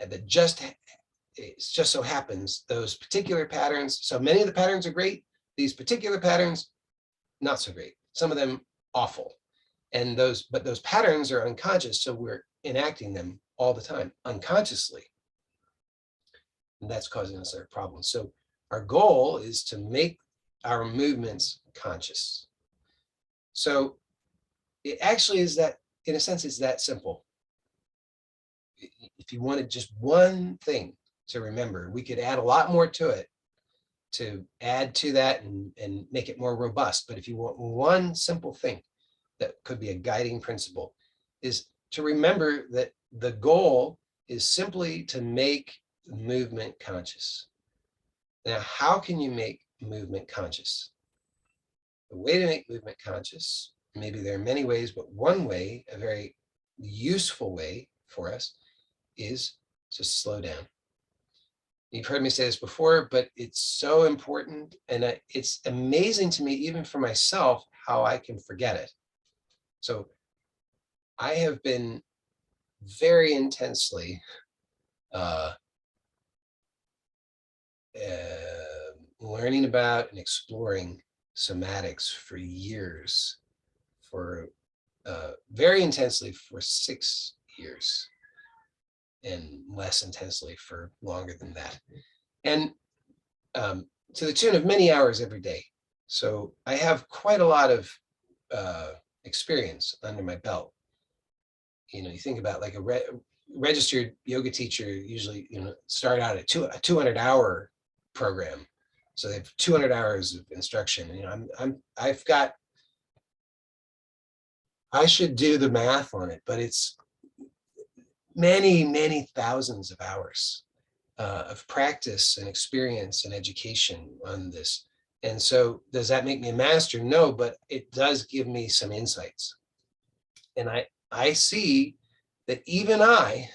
And that it just so happens those particular patterns, so many of the patterns are great, these particular patterns, not so great. Some of them awful. But those patterns are unconscious, so we're enacting them all the time unconsciously. And that's causing us our problems. So our goal is to make our movements conscious. So it actually is that, in a sense, it's that simple. If you wanted just one thing to remember, we could add a lot more to it to add to that and make it more robust. But if you want one simple thing that could be a guiding principle, is to remember that the goal is simply to make movement conscious. Now, how can you make movement conscious? The way to make movement conscious, maybe there are many ways, but one way, a very useful way for us, is to slow down. You've heard me say this before, but it's so important. And it's amazing to me, even for myself, how I can forget it. So I have been very intensely learning about and exploring somatics for years, very intensely for 6 years, and less intensely for longer than that. And to the tune of many hours every day. So I have quite a lot of experience under my belt. You know, you think about like a registered yoga teacher usually, start out at a 200-hour program. So they have 200 hours of instruction. I should do the math on it, but it's many, many thousands of hours of practice and experience and education on this. And so does that make me a master? No, but it does give me some insights. And I see that even I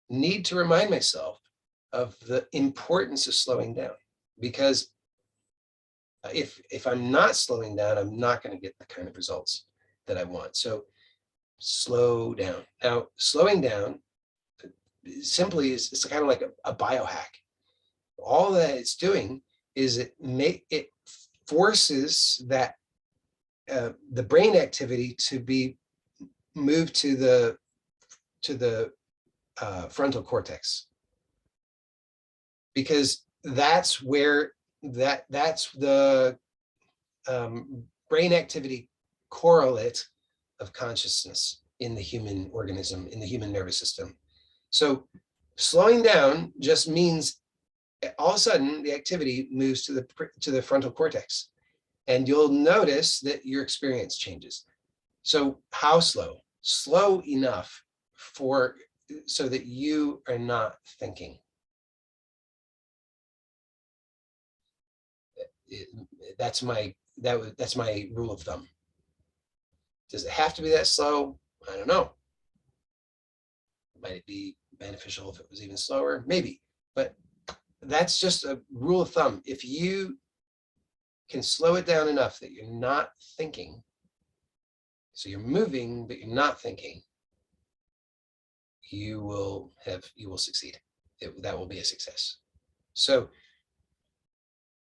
need to remind myself of the importance of slowing down, because if I'm not slowing down, I'm not going to get the kind of results that I want. So slow down. Now, slowing down simply is, it's kind of like a biohack. All that it's doing is it forces that the brain activity to be moved to the frontal cortex, because that's where that's the brain activity correlate of consciousness in the human organism, in the human nervous system. So slowing down just means all of a sudden the activity moves to the frontal cortex, and you'll notice that your experience changes. So how slow? Slow enough so that you are not thinking. That's my rule of thumb. Does it have to be that slow? I don't know. Might it be beneficial if it was even slower? Maybe, but that's just a rule of thumb. If you can slow it down enough that you're not thinking, so you're moving, but you're not thinking, you will succeed. That will be a success. So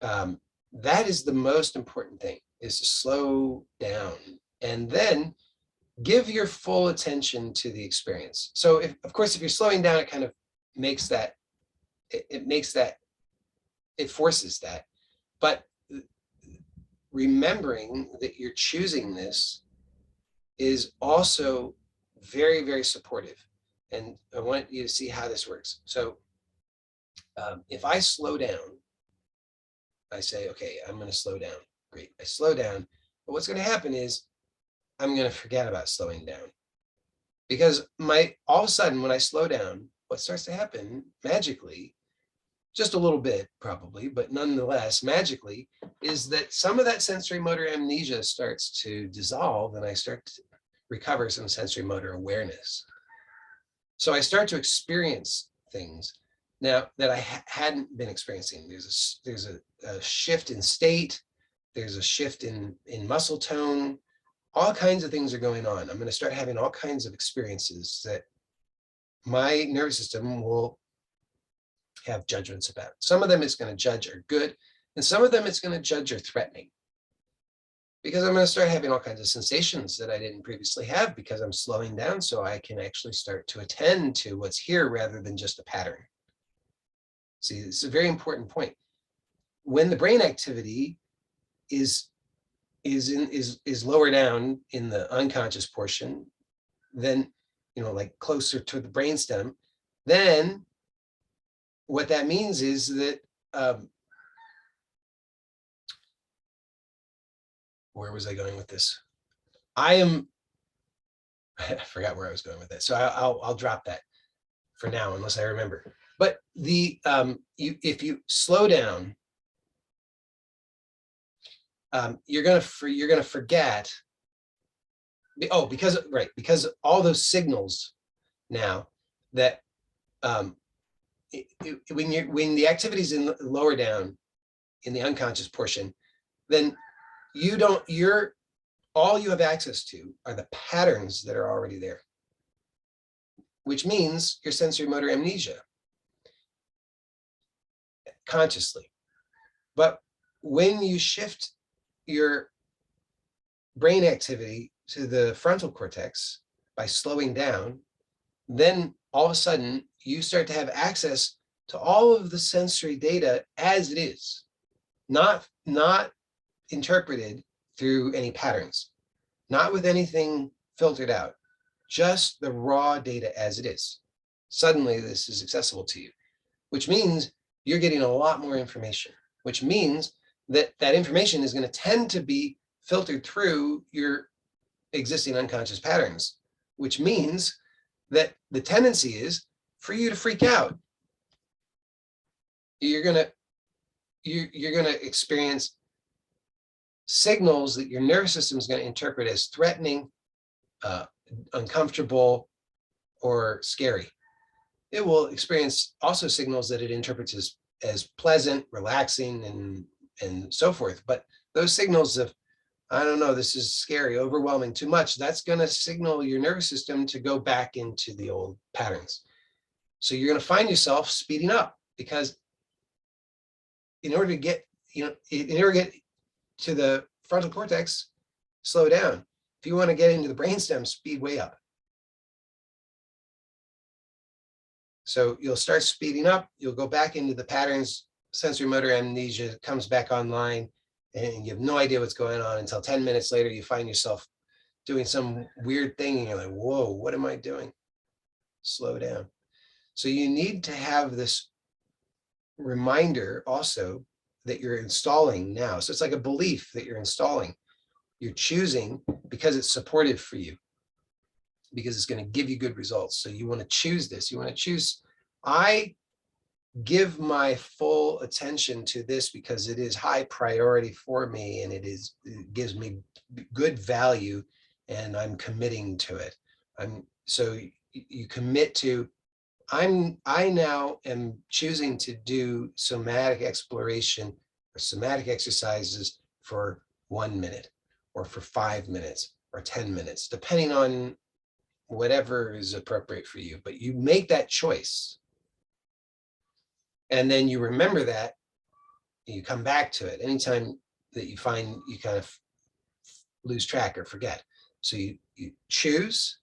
that is the most important thing, is to slow down and then give your full attention to the experience. So of course, if you're slowing down, it kind of makes that, it forces that. But remembering that you're choosing this is also very, very supportive. And I want you to see how this works. So if I slow down, I say, okay, I'm going to slow down. Great. I slow down. But what's going to happen is I'm going to forget about slowing down. Because all of a sudden, when I slow down, what starts to happen magically, just a little bit probably, but nonetheless, magically, is that some of that sensory motor amnesia starts to dissolve and I start to recover some sensory motor awareness. So I start to experience things now that I hadn't been experiencing. There's a shift in state, there's a shift in muscle tone, all kinds of things are going on. I'm going to start having all kinds of experiences that my nervous system will have judgments about. Some of them it's going to judge are good, and some of them it's going to judge are threatening. Because I'm going to start having all kinds of sensations that I didn't previously have because I'm slowing down so I can actually start to attend to what's here rather than just a pattern. See, it's a very important point. When the brain activity is lower down in the unconscious portion, then, like closer to the brainstem, then what that means is that, where was I going with this? I forgot where I was going with that. So I'll drop that for now, unless I remember. But if you slow down, you're gonna forget. Oh, because all those signals now that when the activity's in lower down in the unconscious portion, then all you have access to are the patterns that are already there, which means your sensory motor amnesia consciously. But when you shift your brain activity to the frontal cortex by slowing down, then all of a sudden you start to have access to all of the sensory data as it is, not interpreted through any patterns, not with anything filtered out, just the raw data as it is. Suddenly this is accessible to you, which means you're getting a lot more information, which means that information is going to tend to be filtered through your existing unconscious patterns, which means that the tendency is for you to freak out. You're going to experience signals that your nervous system is going to interpret as threatening, uncomfortable, or scary. It will experience also signals that it interprets as pleasant, relaxing, and so forth. But those signals of, I don't know, this is scary, overwhelming, too much, that's going to signal your nervous system to go back into the old patterns. So you're going to find yourself speeding up because in order to get to the frontal cortex, slow down. If you want to get into the brainstem, speed way up. So you'll start speeding up, you'll go back into the patterns, sensory motor amnesia comes back online, and you have no idea what's going on until 10 minutes later, you find yourself doing some weird thing and you're like, whoa, what am I doing? Slow down. So you need to have this reminder also that you're installing now. So it's like a belief that you're installing. You're choosing because it's supportive for you, because it's going to give you good results. So you want to choose this. You want to choose, I give my full attention to this because it is high priority for me and it gives me good value and I'm committing to it. So you commit to, I now am choosing to do somatic exploration or somatic exercises for 1 minute or for 5 minutes or 10 minutes, depending on whatever is appropriate for you. But you make that choice. And then you remember that, you come back to it anytime that you find you kind of lose track or forget. So you choose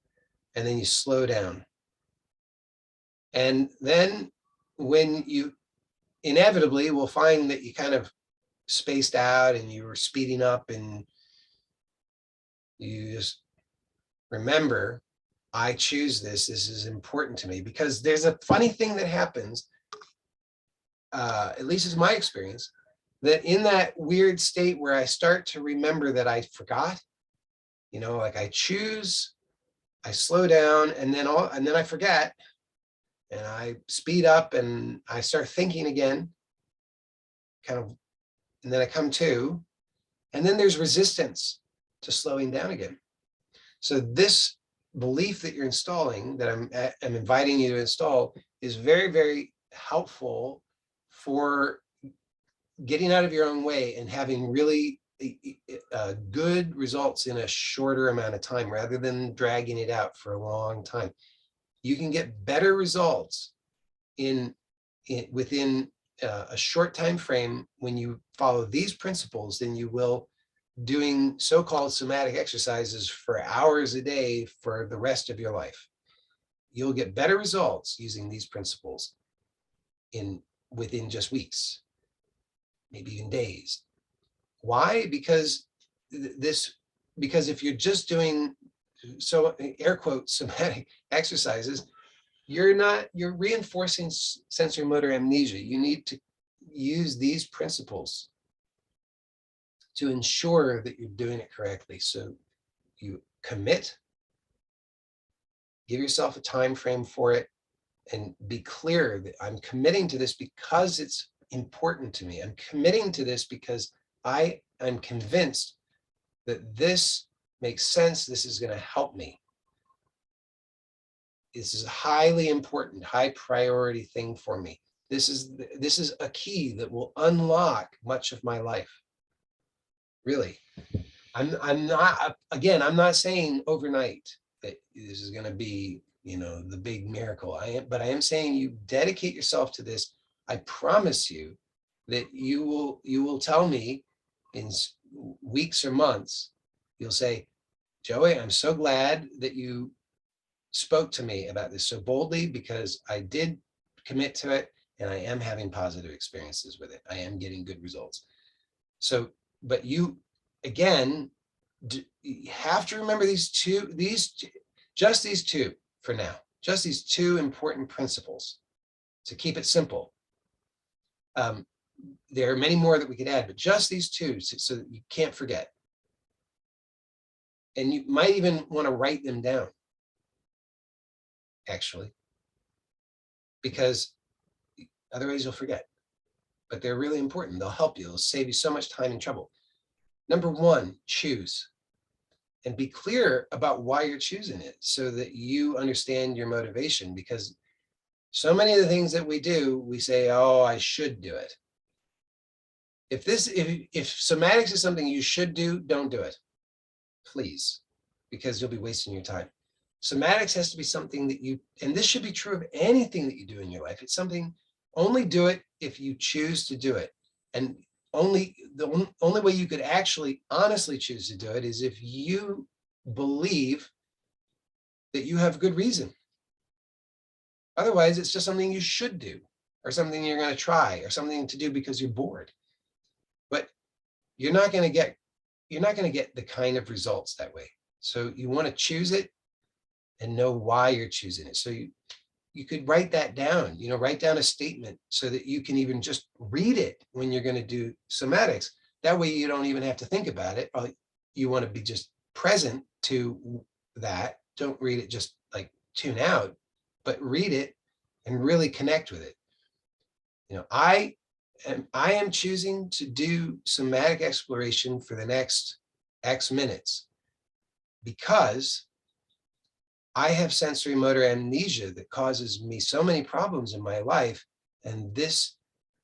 and then you slow down. And then when you inevitably will find that you kind of spaced out and you were speeding up, and you just remember, I choose this. This is important to me. Because there's a funny thing that happens, at least is my experience, that in that weird state where I start to remember that I forgot, You know, like I choose, I slow down, and then I forget, and I speed up, and I start thinking again, kind of, and then I come to, and then there's resistance to slowing down again. So this belief that you're installing, that I'm inviting you to install, is very, very helpful for getting out of your own way and having really good results in a shorter amount of time rather than dragging it out for a long time. You can get better results within a short time frame when you follow these principles than you will doing so-called somatic exercises for hours a day for the rest of your life. You'll get better results using these principles within just weeks, maybe even days. Why? Because if you're just doing, so air quote, somatic exercises, you're reinforcing sensory motor amnesia. You need to use these principles to ensure that you're doing it correctly. So you commit, give yourself a time frame for it, and be clear that I'm committing to this because it's important to me. I'm committing to this because I am convinced that this makes sense. This is going to help me. This is a highly important, high priority thing for me. This is a key that will unlock much of my life. Really. I'm not saying overnight that this is going to be, the big miracle. But I am saying you dedicate yourself to this. I promise you that you will tell me in weeks or months, you'll say, Joey, I'm so glad that you spoke to me about this so boldly, because I did commit to it and I am having positive experiences with it. I am getting good results. So, but you, again, you have to remember just these two for now, just these two important principles to keep it simple. There are many more that we could add, but just these two so that you can't forget. And you might even want to write them down, actually, because otherwise you'll forget. But they're really important. They'll help you. They'll save you so much time and trouble. Number one, choose. And be clear about why you're choosing it so that you understand your motivation, because so many of the things that we do, we say, oh, I should do it. If somatics is something you should do, don't do it, please, because you'll be wasting your time. Somatics has to be something that and this should be true of anything that you do in your life. It's something, only do it if you choose to do it. And the only way you could actually honestly choose to do it is if you believe that you have good reason. Otherwise, it's just something you should do, or something you're going to try, or something to do because you're bored. But you're not going to get the kind of results that way. So you want to choose it and know why you're choosing it. So you could write that down, write down a statement so that you can even just read it when you're going to do somatics. That way you don't even have to think about it. You want to be just present to that. Don't read it just like tune out, but read it and really connect with it. I am choosing to do somatic exploration for the next X minutes because I have sensory motor amnesia that causes me so many problems in my life, and this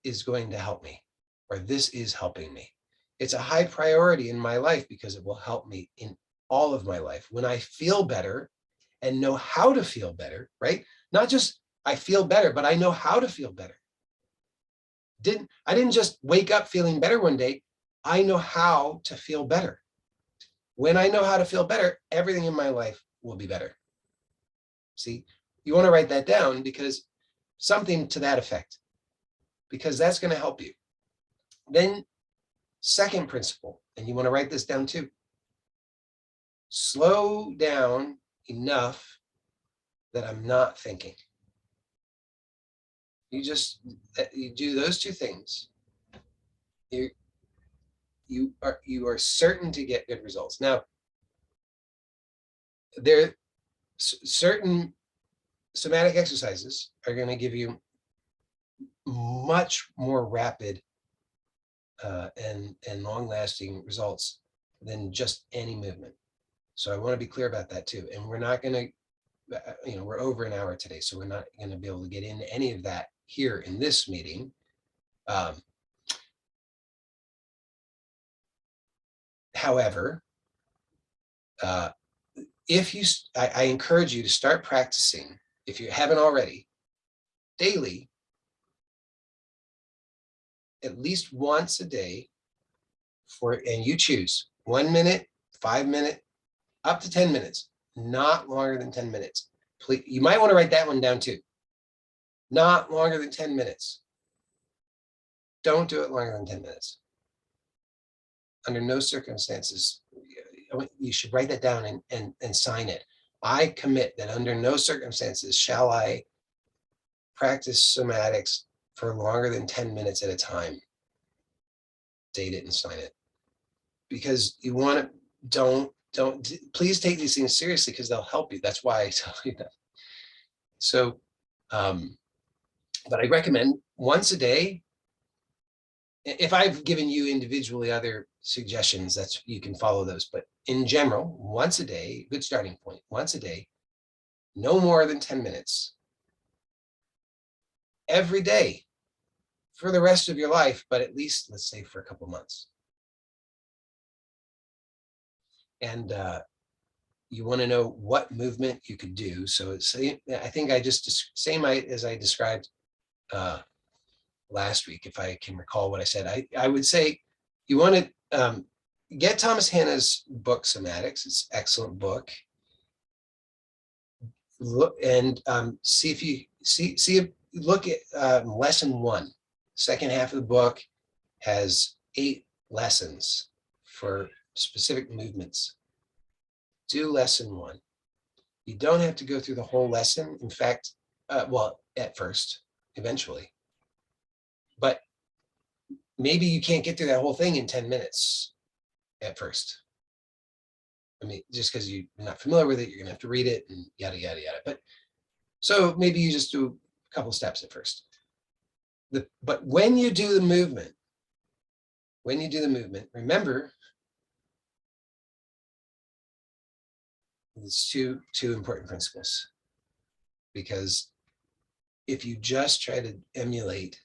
is going to help me, or this is helping me. It's a high priority in my life because it will help me in all of my life. When I feel better and know how to feel better, right? Not just I feel better, but I know how to feel better. I didn't just wake up feeling better one day. I know how to feel better. When I know how to feel better, everything in my life will be better. See, you want to write that down, because something to that effect, because that's going to help you. Then second principle, and you want to write this down too. Slow down enough that I'm not thinking. You do those two things. You are certain to get good results. Now, there certain somatic exercises are going to give you much more rapid and long-lasting results than just any movement. So I want to be clear about that too. And we're not going to, we're over an hour today, so we're not going to be able to get into any of that here in this meeting. However, I encourage you to start practicing, if you haven't already, daily, at least once a day and you choose 1 minute, 5 minutes, up to 10 minutes, not longer than 10 minutes. Please, you might want to write that one down too. Not longer than 10 minutes. Don't do it longer than 10 minutes. Under no circumstances, you should write that down and sign it. I commit that under no circumstances shall I practice somatics for longer than 10 minutes at a time. Date it and sign it. Because you want to, please take these things seriously because they'll help you. That's why I tell you that. So, but I recommend once a day. If I've given you individually other suggestions, that's you can follow those. But in general, once a day, good starting point, once a day, no more than 10 minutes. Every day for the rest of your life, but at least, let's say, for a couple months. And you want to know what movement you could do. So it's, I think I just, same as I described last week, if I can recall what I said, I would say you want to get Thomas Hanna's book, Somatics. It's an excellent book. Look and see if you look at lesson 1. Second half of the book has 8 lessons for specific movements. Do lesson 1. You don't have to go through the whole lesson. In fact, well, at first, eventually. But maybe you can't get through that whole thing in 10 minutes at first. I mean, just because you're not familiar with it, you're gonna have to read it and yada, yada, yada. But so maybe you just do a couple steps at first. But when you do the movement, remember, there's two important principles. Because if you just try to emulate,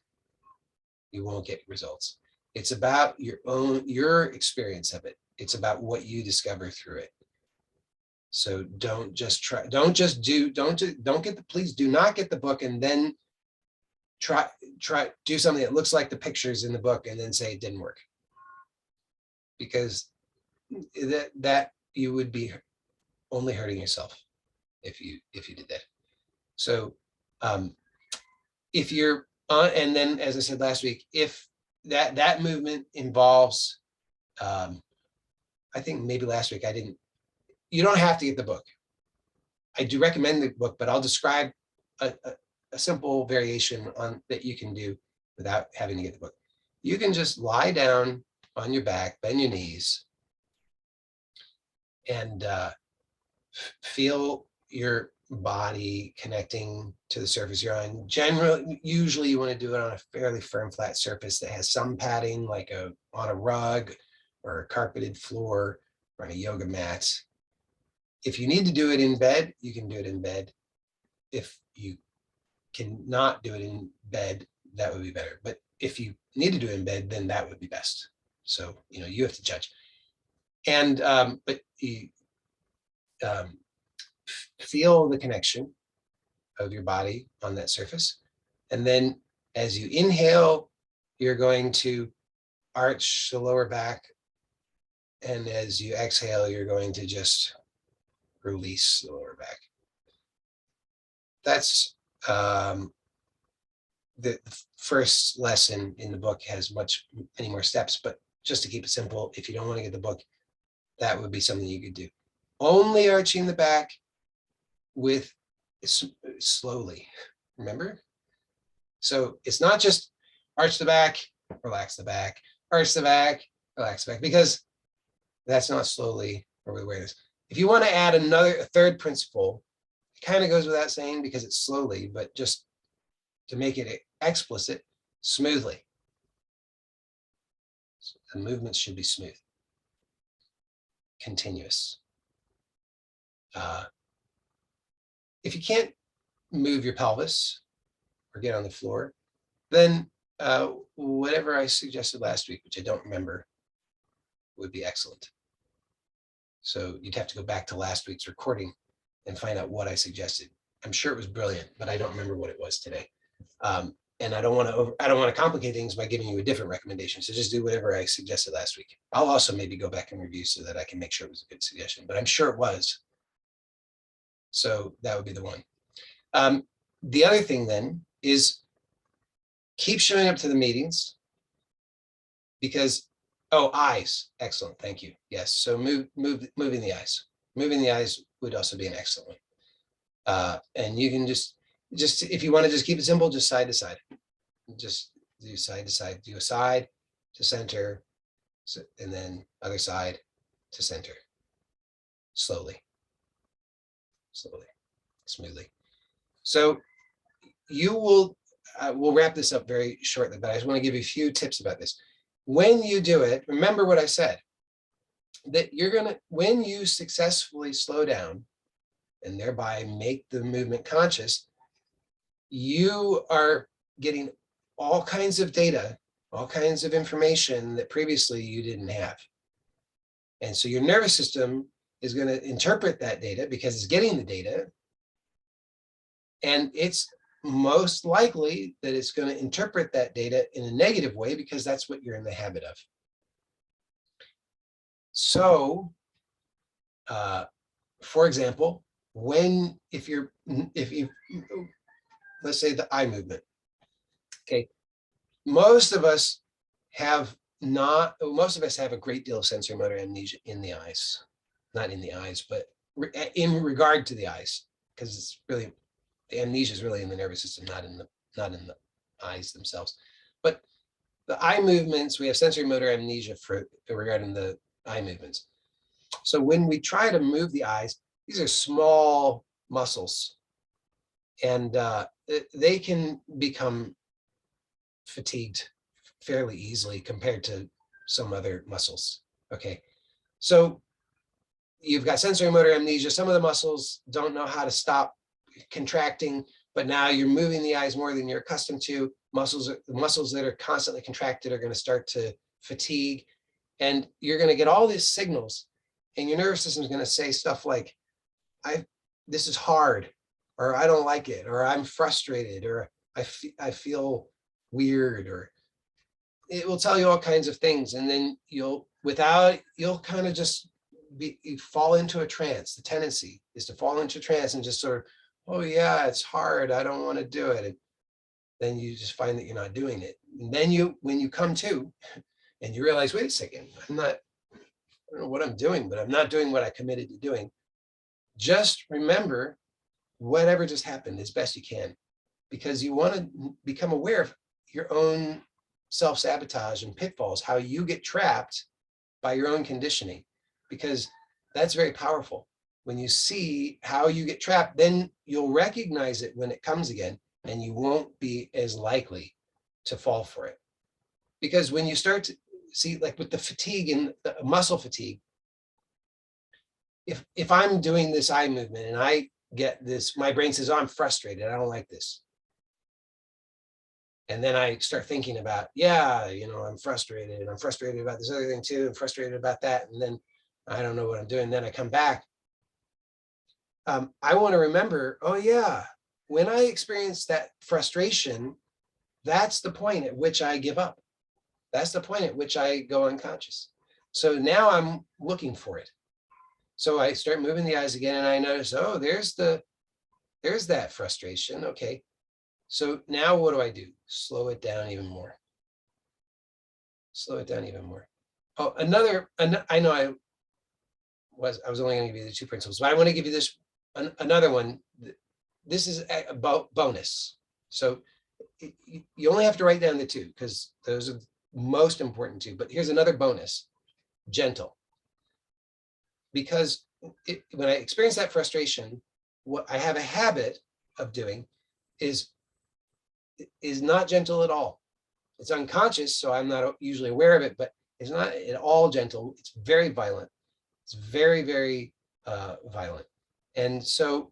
you won't get results. It's about your experience of it. It's about what you discover through it. So please do not get the book and then try do something that looks like the pictures in the book and then say it didn't work. Because that you would be only hurting yourself if you did that. So if you're and then, as I said last week, if that movement involves, I think maybe last week you don't have to get the book. I do recommend the book, but I'll describe a simple variation that you can do without having to get the book. You can just lie down on your back, bend your knees, and feel your body connecting to the surface you're on. Usually you want to do it on a fairly firm, flat surface that has some padding, like on a rug or a carpeted floor or on a yoga mat. If you need to do it in bed, you can do it in bed. If you cannot do it in bed, that would be better. But if you need to do it in bed, then that would be best. So, you have to judge. And, but you feel the connection of your body on that surface. And then as you inhale, you're going to arch the lower back. And as you exhale, you're going to just release the lower back. That's the first lesson in the book has many more steps, but just to keep it simple, if you don't want to get the book, that would be something you could do. Only arching the back with slowly, remember? So it's not just arch the back, relax the back, arch the back, relax the back, because that's not slowly or with awareness. If you want to add a third principle, it kind of goes without saying because it's slowly, but just to make it explicit, smoothly. So the movements should be smooth, continuous. If you can't move your pelvis or get on the floor, then whatever I suggested last week, which I don't remember, would be excellent. So you'd have to go back to last week's recording and find out what I suggested. I'm sure it was brilliant, but I don't remember what it was today. And I don't want to complicate things by giving you a different recommendation. So just do whatever I suggested last week. I'll also maybe go back and review so that I can make sure it was a good suggestion, but I'm sure it was. So that would be the one. The other thing then is keep showing up to the meetings because, oh, eyes, excellent, thank you. Yes, so moving the eyes. Moving the eyes would also be an excellent one. And you can just if you want to just keep it simple, just side to side. Just do side to side, do a side to center, and then other side to center. Slowly, smoothly. So you will, we'll wrap this up very shortly, but I just want to give you a few tips about this. When you do it, remember what I said, that when you successfully slow down and thereby make the movement conscious, you are getting all kinds of data, all kinds of information that previously you didn't have. And so your nervous system is going to interpret that data because it's getting the data. And it's most likely that it's going to interpret that data in a negative way because that's what you're in the habit of. So, for example, if you, let's say the eye movement, okay, most of us have a great deal of sensory motor amnesia in the eyes, not in the eyes, but in regard to the eyes, because it's really, the amnesia is really in the nervous system, not in the eyes themselves. But the eye movements, we have sensory motor amnesia regarding the eye movements. So when we try to move the eyes, these are small muscles, and they can become fatigued fairly easily compared to some other muscles. Okay, so you've got sensory motor amnesia. Some of the muscles don't know how to stop contracting, but now you're moving the eyes more than you're accustomed to. The muscles that are constantly contracted are going to start to fatigue, and you're going to get all these signals, and your nervous system is going to say stuff like, this is hard, or I don't like it, or I'm frustrated, or I feel weird, or it will tell you all kinds of things. And then you'll kind of just you fall into a trance. The tendency is to fall into a trance and just sort of, oh yeah, it's hard, I don't want to do it. And then you just find that you're not doing it. And then when you come to and you realize, wait a second, I don't know what I'm doing, but I'm not doing what I committed to doing. Just remember whatever just happened as best you can, because you want to become aware of your own self-sabotage and pitfalls, how you get trapped by your own conditioning, because that's very powerful. When you see how you get trapped, then you'll recognize it when it comes again, and you won't be as likely to fall for it. Because when you start to see, like with the fatigue and the muscle fatigue, if I'm doing this eye movement and I get this, my brain says, oh, I'm frustrated, I don't like this. And then I start thinking about, yeah, I'm frustrated, and I'm frustrated about this other thing too, and frustrated about that. And then I don't know what I'm doing. Then I come back. I want to remember, oh yeah, when I experience that frustration, that's the point at which I give up. That's the point at which I go unconscious. So now I'm looking for it. So I start moving the eyes again, and I notice, oh, there's that frustration. Okay. So now what do? Slow it down even more. Slow it down even more. Oh, I know I was only going to give you the two principles, but I want to give you this another one. This is about bonus. So you only have to write down the two because those are most important two. But here's another bonus: gentle. Because when I experience that frustration, what I have a habit of doing is not gentle at all. It's unconscious, so I'm not usually aware of it, but it's not at all gentle. It's very violent. It's very, very violent. And so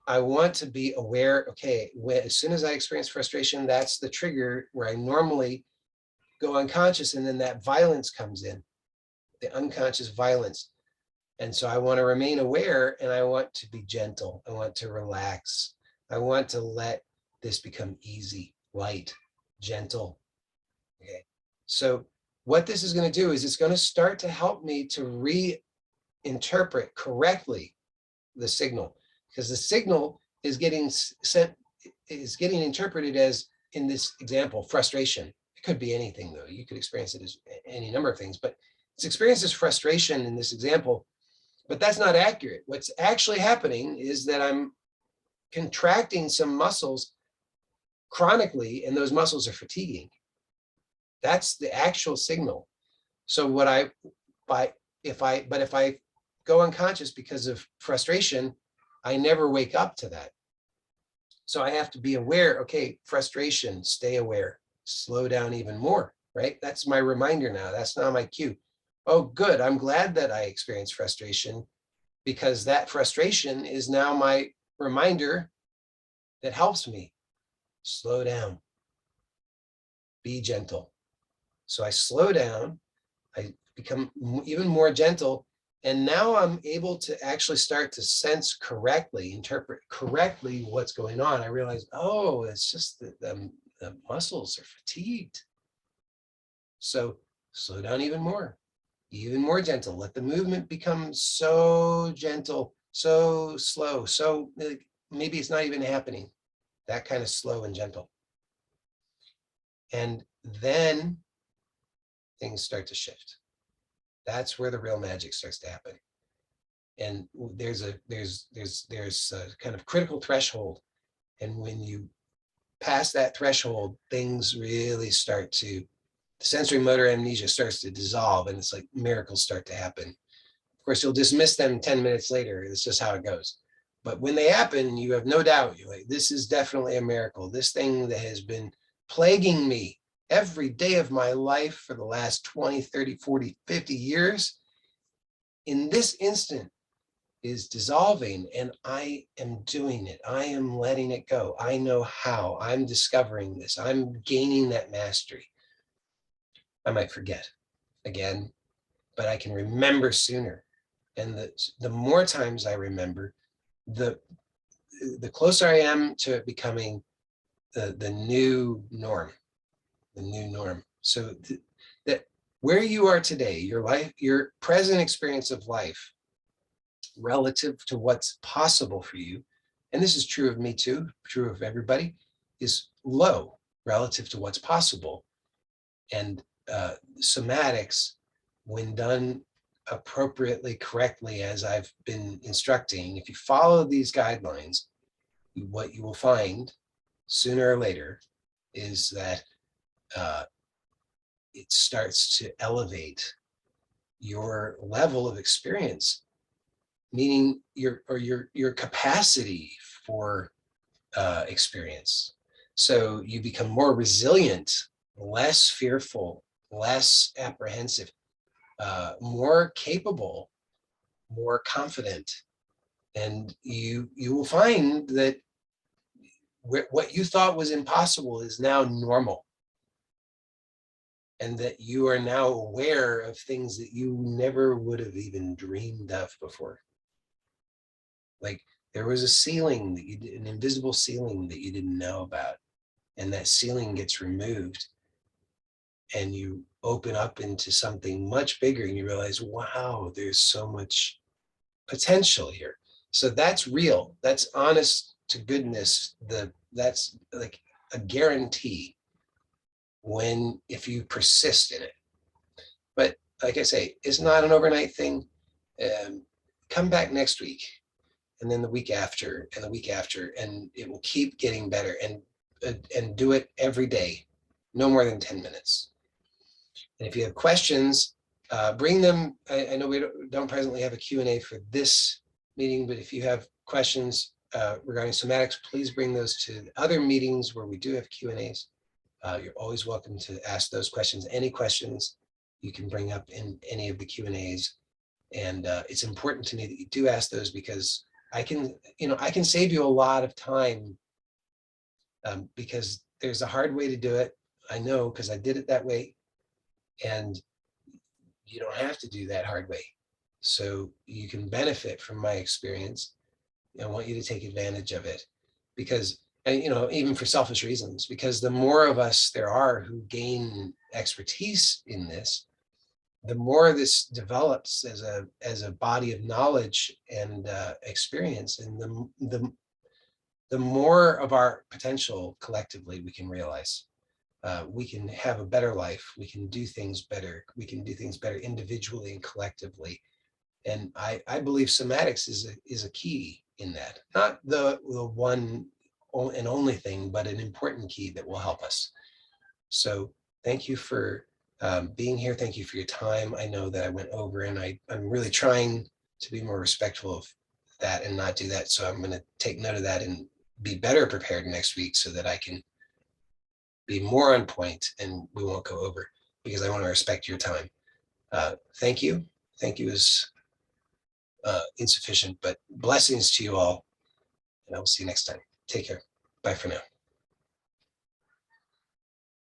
I want to be aware, okay, as soon as I experience frustration, that's the trigger where I normally go unconscious, and then that violence comes in, the unconscious violence. And so I want to remain aware, and I want to be gentle. I want to relax. I want to let this become easy, light, gentle. Okay. So what this is going to do is it's going to start to help me to reinterpret correctly the signal, because the signal is getting interpreted as, in this example, frustration. It could be anything, though. You could experience it as any number of things, but it's experienced as frustration in this example, but that's not accurate. What's actually happening is that I'm contracting some muscles chronically, and those muscles are fatiguing. That's the actual signal. So if I go unconscious because of frustration, I never wake up to that. So I have to be aware, okay, frustration, stay aware, slow down even more, right? That's my reminder now. That's now my cue. Oh, good. I'm glad that I experienced frustration, because that frustration is now my reminder that helps me slow down, be gentle. So I slow down, I become even more gentle, and now I'm able to actually start to sense correctly, interpret correctly what's going on. I realize, oh, it's just that the muscles are fatigued. So slow down even more gentle. Let the movement become so gentle, so slow, so maybe it's not even happening. That kind of slow and gentle. And then things start to shift. That's where the real magic starts to happen. And there's a kind of critical threshold. And when you pass that threshold, things really start to, the sensory motor amnesia starts to dissolve, and it's like miracles start to happen. Of course, you'll dismiss them 10 minutes later. It's just how it goes. But when they happen, you have no doubt, you're like, this is definitely a miracle. This thing that has been plaguing me every day of my life for the last 20, 30, 40, 50 years, in this instant is dissolving, and I am doing it. I am letting it go. I know how. I'm discovering this. I'm gaining that mastery. I might forget again, but I can remember sooner. And the more times I remember, the closer I am to becoming the new norm, So that where you are today, your life, your present experience of life, relative to what's possible for you, and this is true of me too, true of everybody, is low relative to what's possible. And somatics, when done appropriately, correctly, as I've been instructing, if you follow these guidelines, what you will find sooner or later is that it starts to elevate your level of experience, meaning your capacity for experience. So you become more resilient, less fearful, less apprehensive, more capable, more confident. And you will find that what you thought was impossible is now normal. And that you are now aware of things that you never would have even dreamed of before. Like there was a ceiling that an invisible ceiling that you didn't know about. And that ceiling gets removed, and you open up into something much bigger, and you realize, wow, there's so much potential here. So that's real. That's honest to goodness. That's like a guarantee if you persist in it. But like I say, it's not an overnight thing. Come back next week, and then the week after, and the week after, and it will keep getting better. And do it every day, no more than 10 minutes. And if you have questions, bring them. I know we don't presently have a Q&A for this meeting, but if you have questions regarding somatics, please bring those to the other meetings where we do have Q&As. You're always welcome to ask those questions. Any questions you can bring up in any of the Q&As. And it's important to me that you do ask those, because I can save you a lot of time, because there's a hard way to do it. I know, because I did it that way, and you don't have to do that hard way. So you can benefit from my experience. I want you to take advantage of it, because, and, even for selfish reasons, because the more of us there are who gain expertise in this, the more this develops as a body of knowledge and experience, and the more of our potential collectively we can realize. We can have a better life. We can do things better. We can do things better individually and collectively. And I believe somatics is a key in that. Not the one and only thing, but an important key that will help us. So thank you for being here. Thank you for your time. I know that I went over, and I'm really trying to be more respectful of that and not do that. So I'm going to take note of that and be better prepared next week, so that I can be more on point and we won't go over, because I want to respect your time. Thank you. Thank you is insufficient, but blessings to you all. And I will see you next time. Take care. Bye for now.